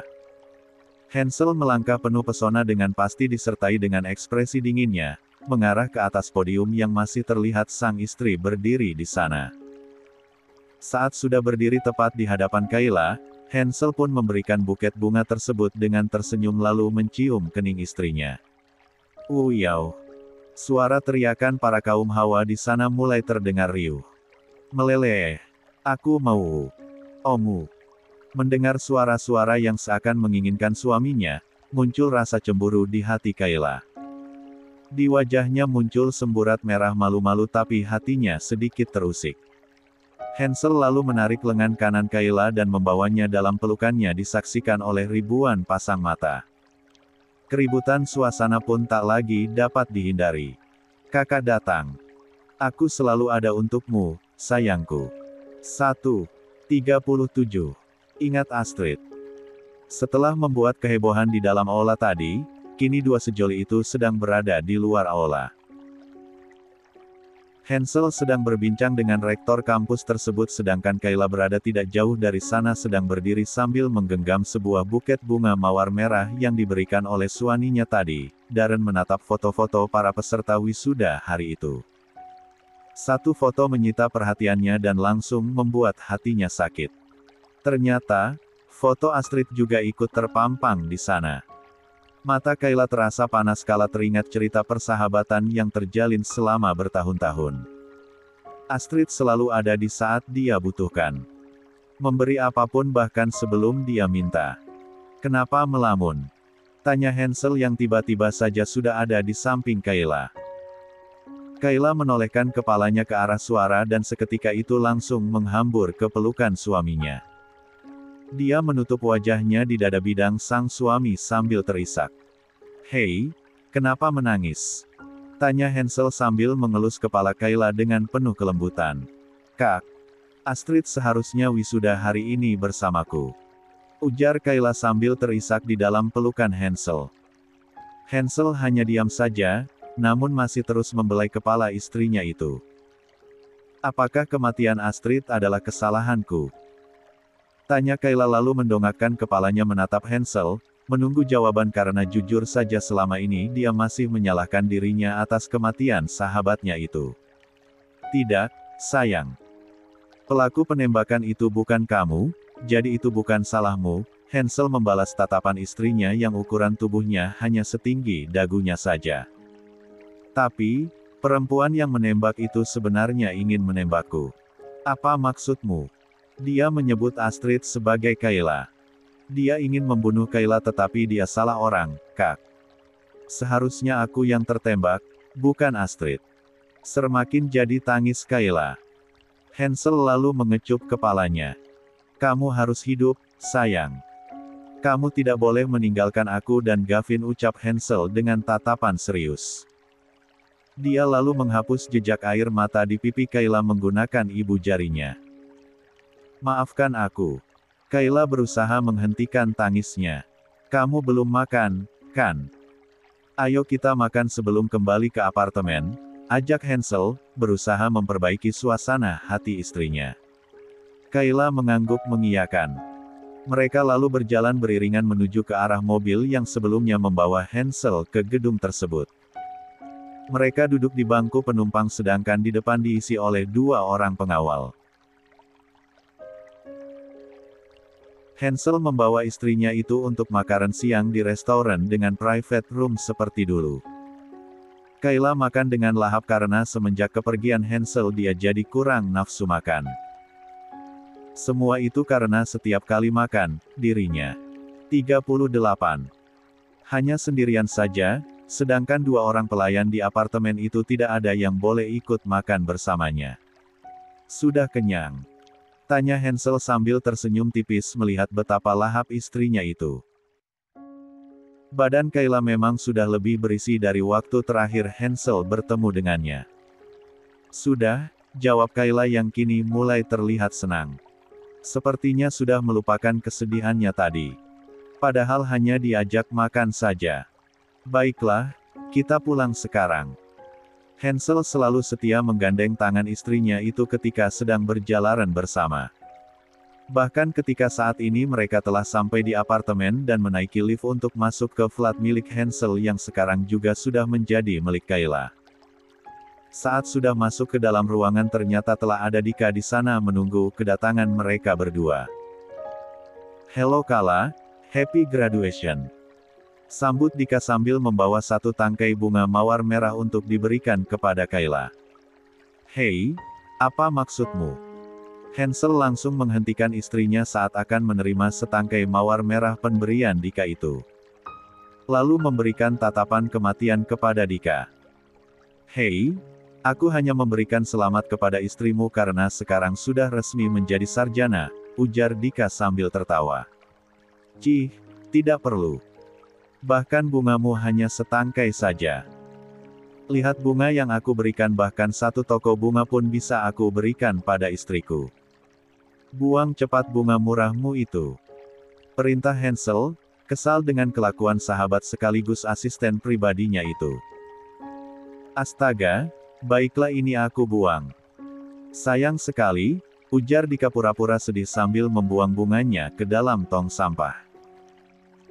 Hansel melangkah penuh pesona dengan pasti disertai dengan ekspresi dinginnya, mengarah ke atas podium yang masih terlihat sang istri berdiri di sana. Saat sudah berdiri tepat di hadapan Kayla, Hansel pun memberikan buket bunga tersebut dengan tersenyum lalu mencium kening istrinya. Uyau! Suara teriakan para kaum hawa di sana mulai terdengar riuh. Meleleh. Aku mau. Omu. Mendengar suara-suara yang seakan menginginkan suaminya, muncul rasa cemburu di hati Kayla. Di wajahnya muncul semburat merah malu-malu tapi hatinya sedikit terusik. Hansel lalu menarik lengan kanan Kayla dan membawanya dalam pelukannya disaksikan oleh ribuan pasang mata. Keributan suasana pun tak lagi dapat dihindari. Kakak datang. Aku selalu ada untukmu, sayangku. 1:37. Ingat Astrid. Setelah membuat kehebohan di dalam aula tadi, kini dua sejoli itu sedang berada di luar aula. Hansel sedang berbincang dengan rektor kampus tersebut sedangkan Kayla berada tidak jauh dari sana sedang berdiri sambil menggenggam sebuah buket bunga mawar merah yang diberikan oleh suaminya tadi. Darren menatap foto-foto para peserta wisuda hari itu. Satu foto menyita perhatiannya dan langsung membuat hatinya sakit. Ternyata, foto Astrid juga ikut terpampang di sana. Mata Kayla terasa panas kala teringat cerita persahabatan yang terjalin selama bertahun-tahun. Astrid selalu ada di saat dia butuhkan. Memberi apapun bahkan sebelum dia minta. Kenapa melamun? Tanya Hansel yang tiba-tiba saja sudah ada di samping Kayla. Kayla menolehkan kepalanya ke arah suara dan seketika itu langsung menghambur ke pelukan suaminya. Dia menutup wajahnya di dada bidang sang suami sambil terisak. Hei, kenapa menangis? Tanya Hansel sambil mengelus kepala Kayla dengan penuh kelembutan. Kak, Astrid seharusnya wisuda hari ini bersamaku. Ujar Kayla sambil terisak di dalam pelukan Hansel. Hansel hanya diam saja, namun masih terus membelai kepala istrinya itu. Apakah kematian Astrid adalah kesalahanku? Tanya Kayla lalu mendongakkan kepalanya menatap Hansel, menunggu jawaban karena jujur saja selama ini dia masih menyalahkan dirinya atas kematian sahabatnya itu. Tidak, sayang. Pelaku penembakan itu bukan kamu, jadi itu bukan salahmu, Hansel membalas tatapan istrinya yang ukuran tubuhnya hanya setinggi dagunya saja. Tapi, perempuan yang menembak itu sebenarnya ingin menembakku. Apa maksudmu? Dia menyebut Astrid sebagai Kayla. Dia ingin membunuh Kayla tetapi dia salah orang, Kak. Seharusnya aku yang tertembak, bukan Astrid. Semakin jadi tangis Kayla. Hansel lalu mengecup kepalanya. Kamu harus hidup, sayang. Kamu tidak boleh meninggalkan aku dan Gavin, ucap Hansel dengan tatapan serius. Dia lalu menghapus jejak air mata di pipi Kayla menggunakan ibu jarinya. Maafkan aku. Kayla berusaha menghentikan tangisnya. Kamu belum makan, kan? Ayo kita makan sebelum kembali ke apartemen, ajak Hansel, berusaha memperbaiki suasana hati istrinya. Kayla mengangguk mengiyakan. Mereka lalu berjalan beriringan menuju ke arah mobil yang sebelumnya membawa Hansel ke gedung tersebut. Mereka duduk di bangku penumpang sedangkan di depan diisi oleh 2 orang pengawal. Hansel membawa istrinya itu untuk makan siang di restoran dengan private room seperti dulu. Kayla makan dengan lahap karena semenjak kepergian Hansel dia jadi kurang nafsu makan. Semua itu karena setiap kali makan, dirinya 38. Hanya sendirian saja, sedangkan 2 orang pelayan di apartemen itu tidak ada yang boleh ikut makan bersamanya. Sudah kenyang? Tanya Hansel sambil tersenyum tipis melihat betapa lahap istrinya itu. Badan Kayla memang sudah lebih berisi dari waktu terakhir Hansel bertemu dengannya. Sudah, jawab Kayla yang kini mulai terlihat senang. Sepertinya sudah melupakan kesedihannya tadi. Padahal hanya diajak makan saja. Baiklah, kita pulang sekarang. Hansel selalu setia menggandeng tangan istrinya itu ketika sedang berjalan bersama. Bahkan ketika saat ini mereka telah sampai di apartemen dan menaiki lift untuk masuk ke flat milik Hansel yang sekarang juga sudah menjadi milik Kayla. Saat sudah masuk ke dalam ruangan ternyata telah ada Dika di sana menunggu kedatangan mereka berdua. Hello Kala, happy graduation. Sambut Dika sambil membawa satu tangkai bunga mawar merah untuk diberikan kepada Kayla. Hei, apa maksudmu? Hansel langsung menghentikan istrinya saat akan menerima setangkai mawar merah pemberian Dika itu. Lalu memberikan tatapan kematian kepada Dika. Hei, aku hanya memberikan selamat kepada istrimu karena sekarang sudah resmi menjadi sarjana, ujar Dika sambil tertawa. Cih, tidak perlu. Bahkan bungamu hanya setangkai saja. Lihat bunga yang aku berikan, bahkan satu toko bunga pun bisa aku berikan pada istriku. Buang cepat bunga murahmu itu. Perintah Hansel, kesal dengan kelakuan sahabat sekaligus asisten pribadinya itu. Astaga, baiklah ini aku buang. Sayang sekali, ujar Dika pura-pura sedih sambil membuang bunganya ke dalam tong sampah.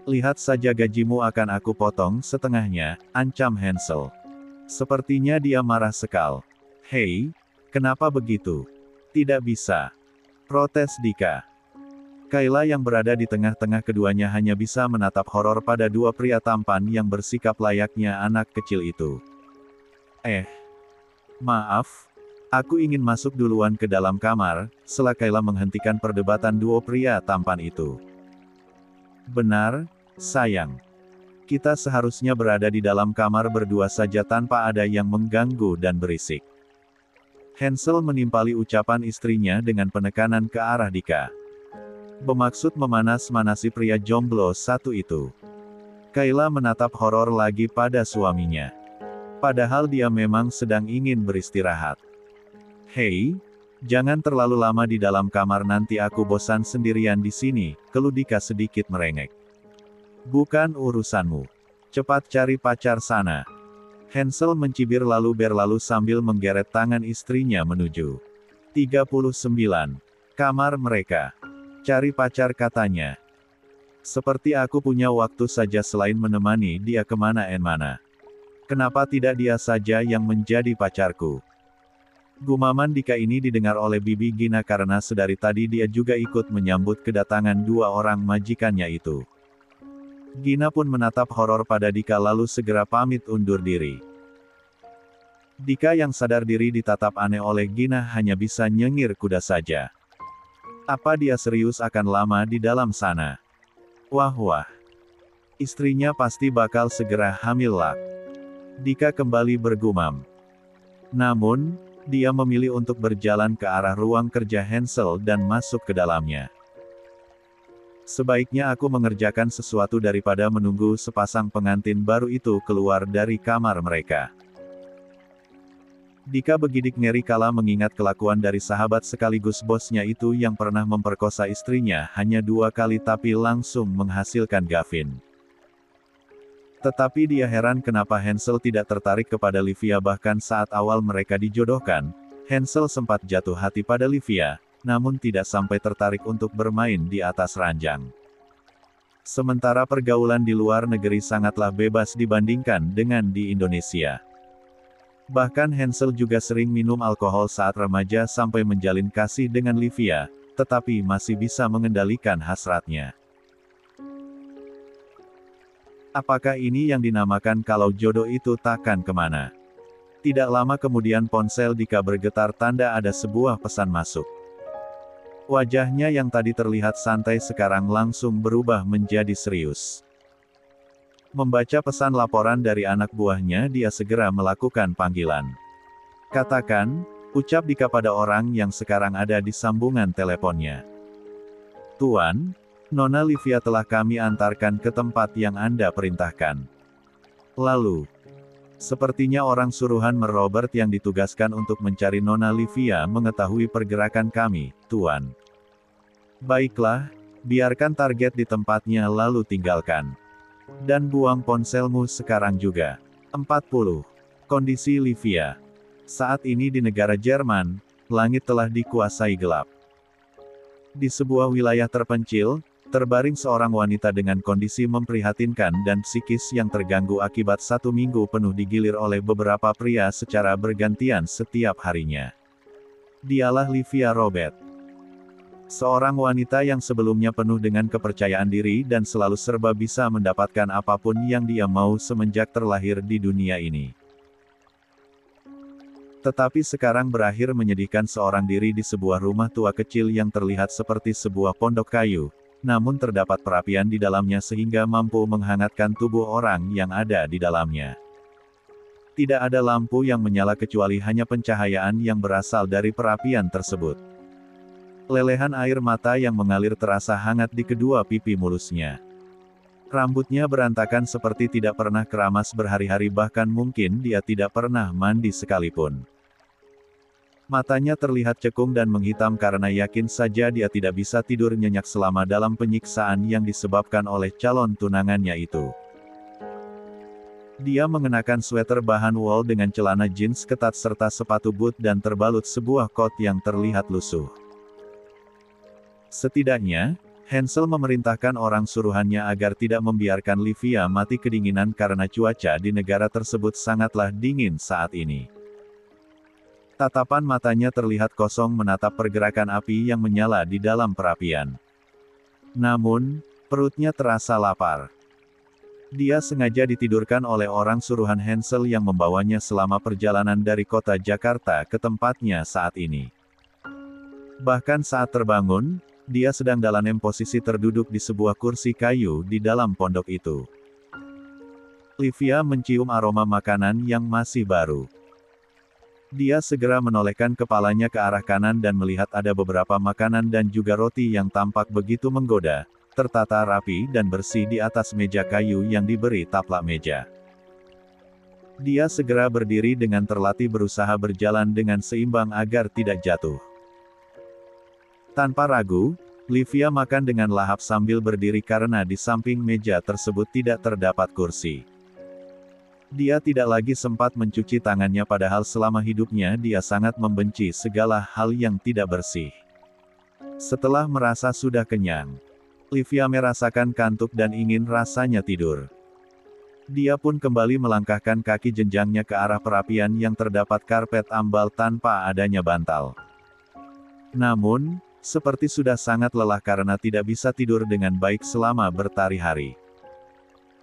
Lihat saja gajimu akan aku potong setengahnya, ancam Hansel. Sepertinya dia marah sekali. Hei, kenapa begitu? Tidak bisa. Protes Dika. Kayla yang berada di tengah-tengah keduanya hanya bisa menatap horor pada 2 pria tampan yang bersikap layaknya anak kecil itu. Maaf, aku ingin masuk duluan ke dalam kamar, setelah Kayla menghentikan perdebatan 2 pria tampan itu. Benar, sayang. Kita seharusnya berada di dalam kamar berdua saja tanpa ada yang mengganggu dan berisik. Hansel menimpali ucapan istrinya dengan penekanan ke arah Dika. Bermaksud memanas-manasi pria jomblo satu itu. Kayla menatap horor lagi pada suaminya. Padahal dia memang sedang ingin beristirahat. Hei, jangan terlalu lama di dalam kamar, nanti aku bosan sendirian di sini, keluh Dika sedikit merengek. Bukan urusanmu. Cepat cari pacar sana. Hansel mencibir lalu berlalu sambil menggeret tangan istrinya menuju 39. Kamar mereka. Cari pacar katanya. Seperti aku punya waktu saja selain menemani dia kemana-mana. Kenapa tidak dia saja yang menjadi pacarku? Gumaman Dika ini didengar oleh Bibi Gina karena sedari tadi dia juga ikut menyambut kedatangan 2 orang majikannya itu. Gina pun menatap horor pada Dika lalu segera pamit undur diri. Dika yang sadar diri ditatap aneh oleh Gina hanya bisa nyengir kuda saja. Apa dia serius akan lama di dalam sana? Wah. Istrinya pasti bakal segera hamil lah. Dika kembali bergumam. Namun, dia memilih untuk berjalan ke arah ruang kerja Hansel dan masuk ke dalamnya. Sebaiknya aku mengerjakan sesuatu daripada menunggu sepasang pengantin baru itu keluar dari kamar mereka. Dika bergidik ngeri kala mengingat kelakuan dari sahabat sekaligus bosnya itu yang pernah memperkosa istrinya hanya 2 kali tapi langsung menghasilkan Gavin. Tetapi dia heran kenapa Hansel tidak tertarik kepada Livia, bahkan saat awal mereka dijodohkan, Hansel sempat jatuh hati pada Livia, namun tidak sampai tertarik untuk bermain di atas ranjang. Sementara pergaulan di luar negeri sangatlah bebas dibandingkan dengan di Indonesia. Bahkan Hansel juga sering minum alkohol saat remaja sampai menjalin kasih dengan Livia, tetapi masih bisa mengendalikan hasratnya. Apakah ini yang dinamakan kalau jodoh itu takkan kemana? Tidak lama kemudian ponsel Dika bergetar tanda ada sebuah pesan masuk. Wajahnya yang tadi terlihat santai sekarang langsung berubah menjadi serius. Membaca pesan laporan dari anak buahnya, dia segera melakukan panggilan. "Katakan," ucap Dika pada orang yang sekarang ada di sambungan teleponnya. "Tuan, Nona Livia telah kami antarkan ke tempat yang Anda perintahkan." Lalu, sepertinya orang suruhan Robert yang ditugaskan untuk mencari Nona Livia mengetahui pergerakan kami, Tuan. "Baiklah, biarkan target di tempatnya lalu tinggalkan. Dan buang ponselmu sekarang juga." 40. Kondisi Livia. Saat ini di negara Jerman, langit telah dikuasai gelap. Di sebuah wilayah terpencil, terbaring seorang wanita dengan kondisi memprihatinkan dan psikis yang terganggu akibat 1 minggu penuh digilir oleh beberapa pria secara bergantian setiap harinya. Dialah Livia Robert. Seorang wanita yang sebelumnya penuh dengan kepercayaan diri dan selalu serba bisa mendapatkan apapun yang dia mau semenjak terlahir di dunia ini. Tetapi sekarang berakhir menyedihkan seorang diri di sebuah rumah tua kecil yang terlihat seperti sebuah pondok kayu, namun terdapat perapian di dalamnya sehingga mampu menghangatkan tubuh orang yang ada di dalamnya. Tidak ada lampu yang menyala kecuali hanya pencahayaan yang berasal dari perapian tersebut. Lelehan air mata yang mengalir terasa hangat di kedua pipi mulusnya. Rambutnya berantakan seperti tidak pernah keramas berhari-hari, bahkan mungkin dia tidak pernah mandi sekalipun. Matanya terlihat cekung dan menghitam karena yakin saja dia tidak bisa tidur nyenyak selama dalam penyiksaan yang disebabkan oleh calon tunangannya itu. Dia mengenakan sweater bahan wol dengan celana jeans ketat serta sepatu boot dan terbalut sebuah kot yang terlihat lusuh. Setidaknya, Hansel memerintahkan orang suruhannya agar tidak membiarkan Livia mati kedinginan karena cuaca di negara tersebut sangatlah dingin saat ini. Tatapan matanya terlihat kosong menatap pergerakan api yang menyala di dalam perapian. Namun, perutnya terasa lapar. Dia sengaja ditidurkan oleh orang suruhan Hansel yang membawanya selama perjalanan dari kota Jakarta ke tempatnya saat ini. Bahkan saat terbangun, dia sedang dalam posisi terduduk di sebuah kursi kayu di dalam pondok itu. Livia mencium aroma makanan yang masih baru. Dia segera menolehkan kepalanya ke arah kanan dan melihat ada beberapa makanan dan juga roti yang tampak begitu menggoda, tertata rapi dan bersih di atas meja kayu yang diberi taplak meja. Dia segera berdiri dengan terlatih berusaha berjalan dengan seimbang agar tidak jatuh. Tanpa ragu, Livia makan dengan lahap sambil berdiri karena di samping meja tersebut tidak terdapat kursi. Dia tidak lagi sempat mencuci tangannya padahal selama hidupnya dia sangat membenci segala hal yang tidak bersih. Setelah merasa sudah kenyang, Livia merasakan kantuk dan ingin rasanya tidur. Dia pun kembali melangkahkan kaki jenjangnya ke arah perapian yang terdapat karpet ambal tanpa adanya bantal. Namun, seperti sudah sangat lelah karena tidak bisa tidur dengan baik selama berhari-hari.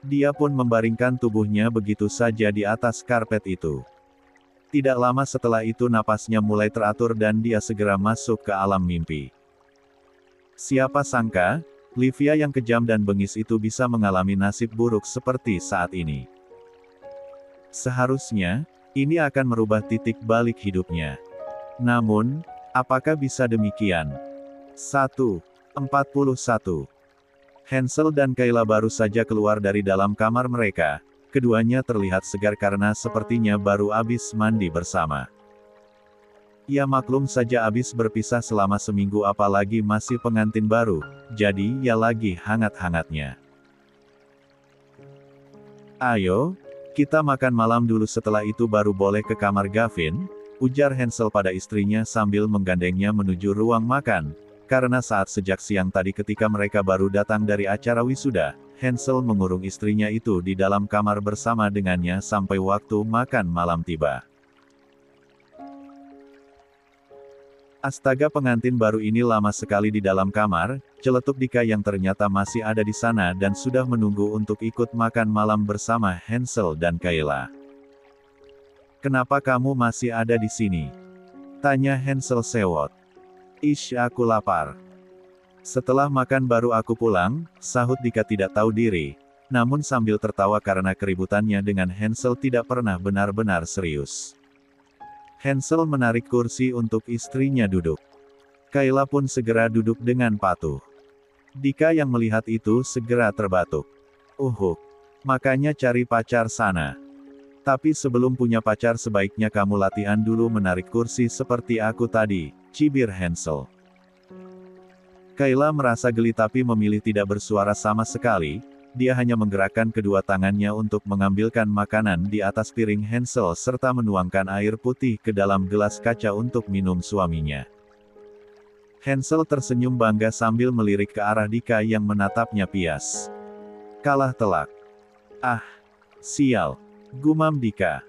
Dia pun membaringkan tubuhnya begitu saja di atas karpet itu. Tidak lama setelah itu napasnya mulai teratur dan dia segera masuk ke alam mimpi. Siapa sangka, Livia yang kejam dan bengis itu bisa mengalami nasib buruk seperti saat ini. Seharusnya, ini akan merubah titik balik hidupnya. Namun, apakah bisa demikian? 1:41. Hansel dan Kayla baru saja keluar dari dalam kamar mereka. Keduanya terlihat segar karena sepertinya baru habis mandi bersama. Ya maklum saja habis berpisah selama seminggu apalagi masih pengantin baru, jadi ya lagi hangat-hangatnya. Ayo, kita makan malam dulu setelah itu baru boleh ke kamar Gavin, ujar Hansel pada istrinya sambil menggandengnya menuju ruang makan. Karena sejak siang tadi ketika mereka baru datang dari acara wisuda, Hansel mengurung istrinya itu di dalam kamar bersama dengannya sampai waktu makan malam tiba. Astaga, pengantin baru ini lama sekali di dalam kamar, celetuk Dika yang ternyata masih ada di sana dan sudah menunggu untuk ikut makan malam bersama Hansel dan Kayla. Kenapa kamu masih ada di sini? Tanya Hansel sewot. Ish, aku lapar. Setelah makan baru aku pulang, sahut Dika tidak tahu diri, namun sambil tertawa karena keributannya dengan Hansel tidak pernah benar-benar serius. Hansel menarik kursi untuk istrinya duduk. Kayla pun segera duduk dengan patuh. Dika yang melihat itu segera terbatuk. Makanya cari pacar sana. Tapi sebelum punya pacar sebaiknya kamu latihan dulu menarik kursi seperti aku tadi, cibir Hansel. Kayla merasa geli tapi memilih tidak bersuara sama sekali, dia hanya menggerakkan kedua tangannya untuk mengambilkan makanan di atas piring Hansel serta menuangkan air putih ke dalam gelas kaca untuk minum suaminya. Hansel tersenyum bangga sambil melirik ke arah Dika yang menatapnya pias. Kalah telak. Ah, sial, gumam Dika.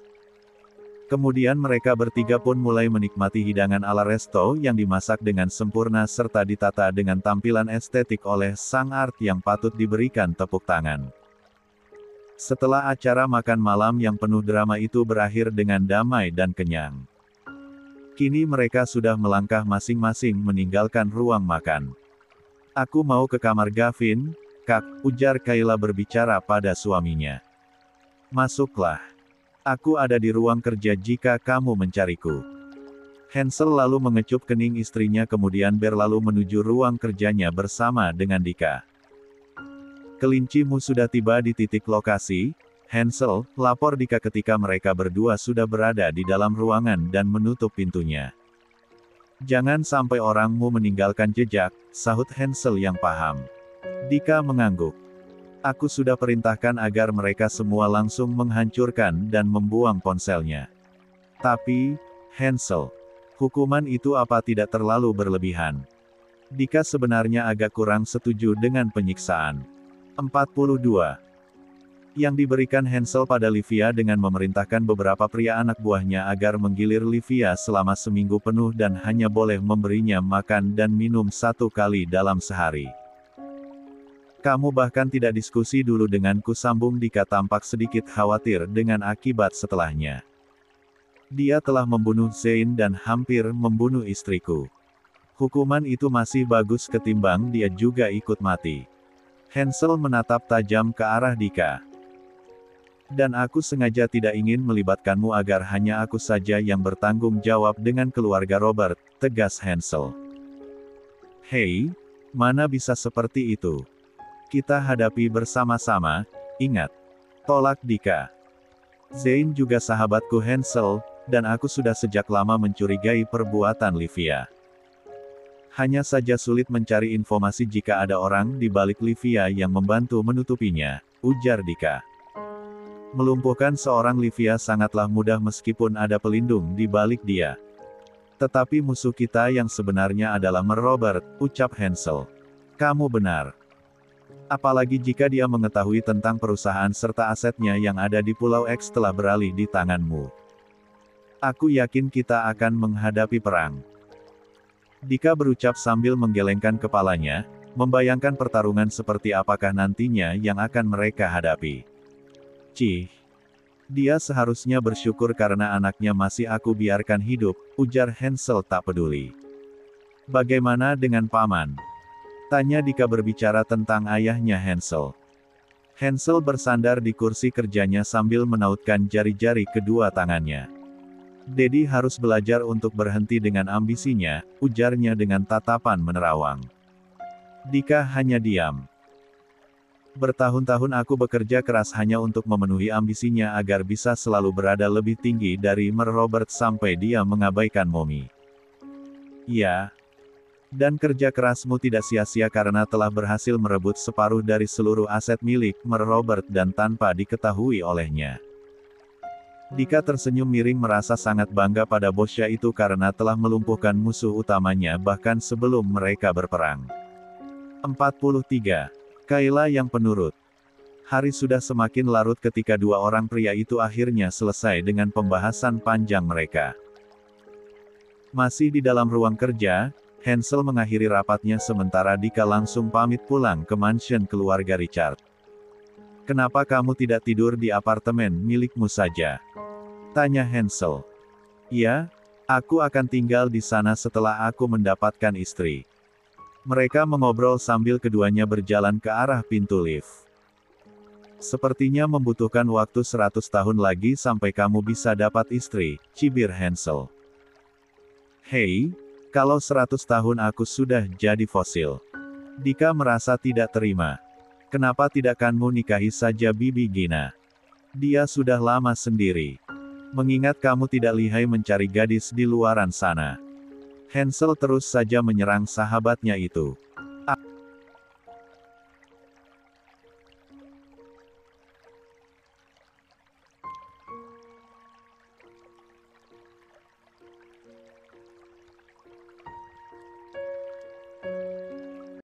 Kemudian mereka bertiga pun mulai menikmati hidangan ala resto yang dimasak dengan sempurna serta ditata dengan tampilan estetik oleh sang art yang patut diberikan tepuk tangan. Setelah acara makan malam yang penuh drama itu berakhir dengan damai dan kenyang. Kini mereka sudah melangkah masing-masing meninggalkan ruang makan. Aku mau ke kamar Gavin, Kak, ujar Kayla berbicara pada suaminya. Masuklah. Aku ada di ruang kerja jika kamu mencariku. Hansel lalu mengecup kening istrinya kemudian berlalu menuju ruang kerjanya bersama dengan Dika. Kelincimu sudah tiba di titik lokasi, Hansel, lapor Dika ketika mereka berdua sudah berada di dalam ruangan dan menutup pintunya. Jangan sampai orangmu meninggalkan jejak, sahut Hansel yang paham. Dika mengangguk. Aku sudah perintahkan agar mereka semua langsung menghancurkan dan membuang ponselnya. Tapi, Hansel, hukuman itu apa tidak terlalu berlebihan? Dika sebenarnya agak kurang setuju dengan penyiksaan. 42. Yang diberikan Hansel pada Livia dengan memerintahkan beberapa pria anak buahnya agar menggilir Livia selama seminggu penuh dan hanya boleh memberinya makan dan minum 1 kali dalam sehari. Kamu bahkan tidak diskusi dulu denganku, sambung Dika tampak sedikit khawatir dengan akibat setelahnya. Dia telah membunuh Zain dan hampir membunuh istriku. Hukuman itu masih bagus ketimbang dia juga ikut mati. Hansel menatap tajam ke arah Dika. Dan aku sengaja tidak ingin melibatkanmu agar hanya aku saja yang bertanggung jawab dengan keluarga Robert, tegas Hansel. Hei, mana bisa seperti itu? Kita hadapi bersama-sama, ingat. Tolak Dika. Zain juga sahabatku Hansel, dan aku sudah sejak lama mencurigai perbuatan Livia. Hanya saja sulit mencari informasi jika ada orang di balik Livia yang membantu menutupinya, ujar Dika. Melumpuhkan seorang Livia sangatlah mudah meskipun ada pelindung di balik dia. Tetapi musuh kita yang sebenarnya adalah Robert, ucap Hansel. Kamu benar. Apalagi jika dia mengetahui tentang perusahaan serta asetnya yang ada di Pulau X telah beralih di tanganmu. Aku yakin kita akan menghadapi perang. Dika berucap sambil menggelengkan kepalanya, membayangkan pertarungan seperti apakah nantinya yang akan mereka hadapi. Cih. Dia seharusnya bersyukur karena anaknya masih aku biarkan hidup, ujar Hansel tak peduli. Bagaimana dengan paman? Tanya Dika berbicara tentang ayahnya Hansel. Hansel bersandar di kursi kerjanya sambil menautkan jari-jari kedua tangannya. Dedi harus belajar untuk berhenti dengan ambisinya, ujarnya dengan tatapan menerawang. Dika hanya diam. Bertahun-tahun aku bekerja keras hanya untuk memenuhi ambisinya agar bisa selalu berada lebih tinggi dari Mer Robert sampai dia mengabaikan Mommy. Ya. Dan kerja kerasmu tidak sia-sia karena telah berhasil merebut separuh dari seluruh aset milik Mer Robert dan tanpa diketahui olehnya. Dika tersenyum miring merasa sangat bangga pada bosnya itu karena telah melumpuhkan musuh utamanya bahkan sebelum mereka berperang. 43. Kayla yang penurut. Hari sudah semakin larut ketika dua orang pria itu akhirnya selesai dengan pembahasan panjang mereka. Masih di dalam ruang kerja, Hansel mengakhiri rapatnya sementara Dika langsung pamit pulang ke mansion keluarga Richard. "Kenapa kamu tidak tidur di apartemen milikmu saja?" tanya Hansel. "Ya, aku akan tinggal di sana setelah aku mendapatkan istri." Mereka mengobrol sambil keduanya berjalan ke arah pintu lift. "Sepertinya membutuhkan waktu 100 tahun lagi sampai kamu bisa dapat istri," cibir Hansel. "Hei, kalau 100 tahun aku sudah jadi fosil." Dika merasa tidak terima. "Kenapa tidak kamu nikahi saja Bibi Gina? Dia sudah lama sendiri. Mengingat kamu tidak lihai mencari gadis di luaran sana." Hansel terus saja menyerang sahabatnya itu.